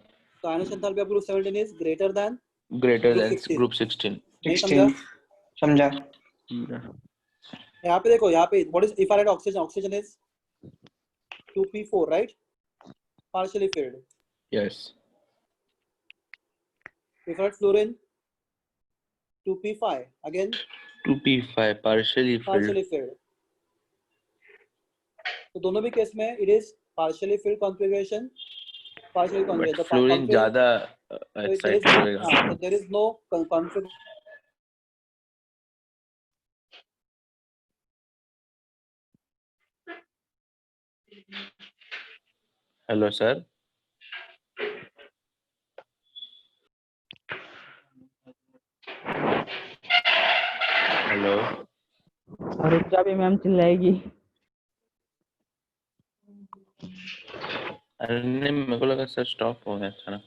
तो ionization enthalpy of group 17 is greater than greater group then 16। Group 16 नहीं समझा? समझा। यहाँ पे देखो, यहाँ पे what is, if I write oxygen, oxygen is 2p4, right, partially filled। Yes If I write fluorine, 2p5, again 2p5 partially filled partially filled। तो दोनों भी केस में it is partially filled configuration, partially but conjugate। Fluorine ज्यादा there is excited होएगा हाँ, so there is no config। Hello sir hello रुक जा भी मैम चिल्लाएगी। अरे नहीं मेरे को लगा सर स्टॉप हो गया था ना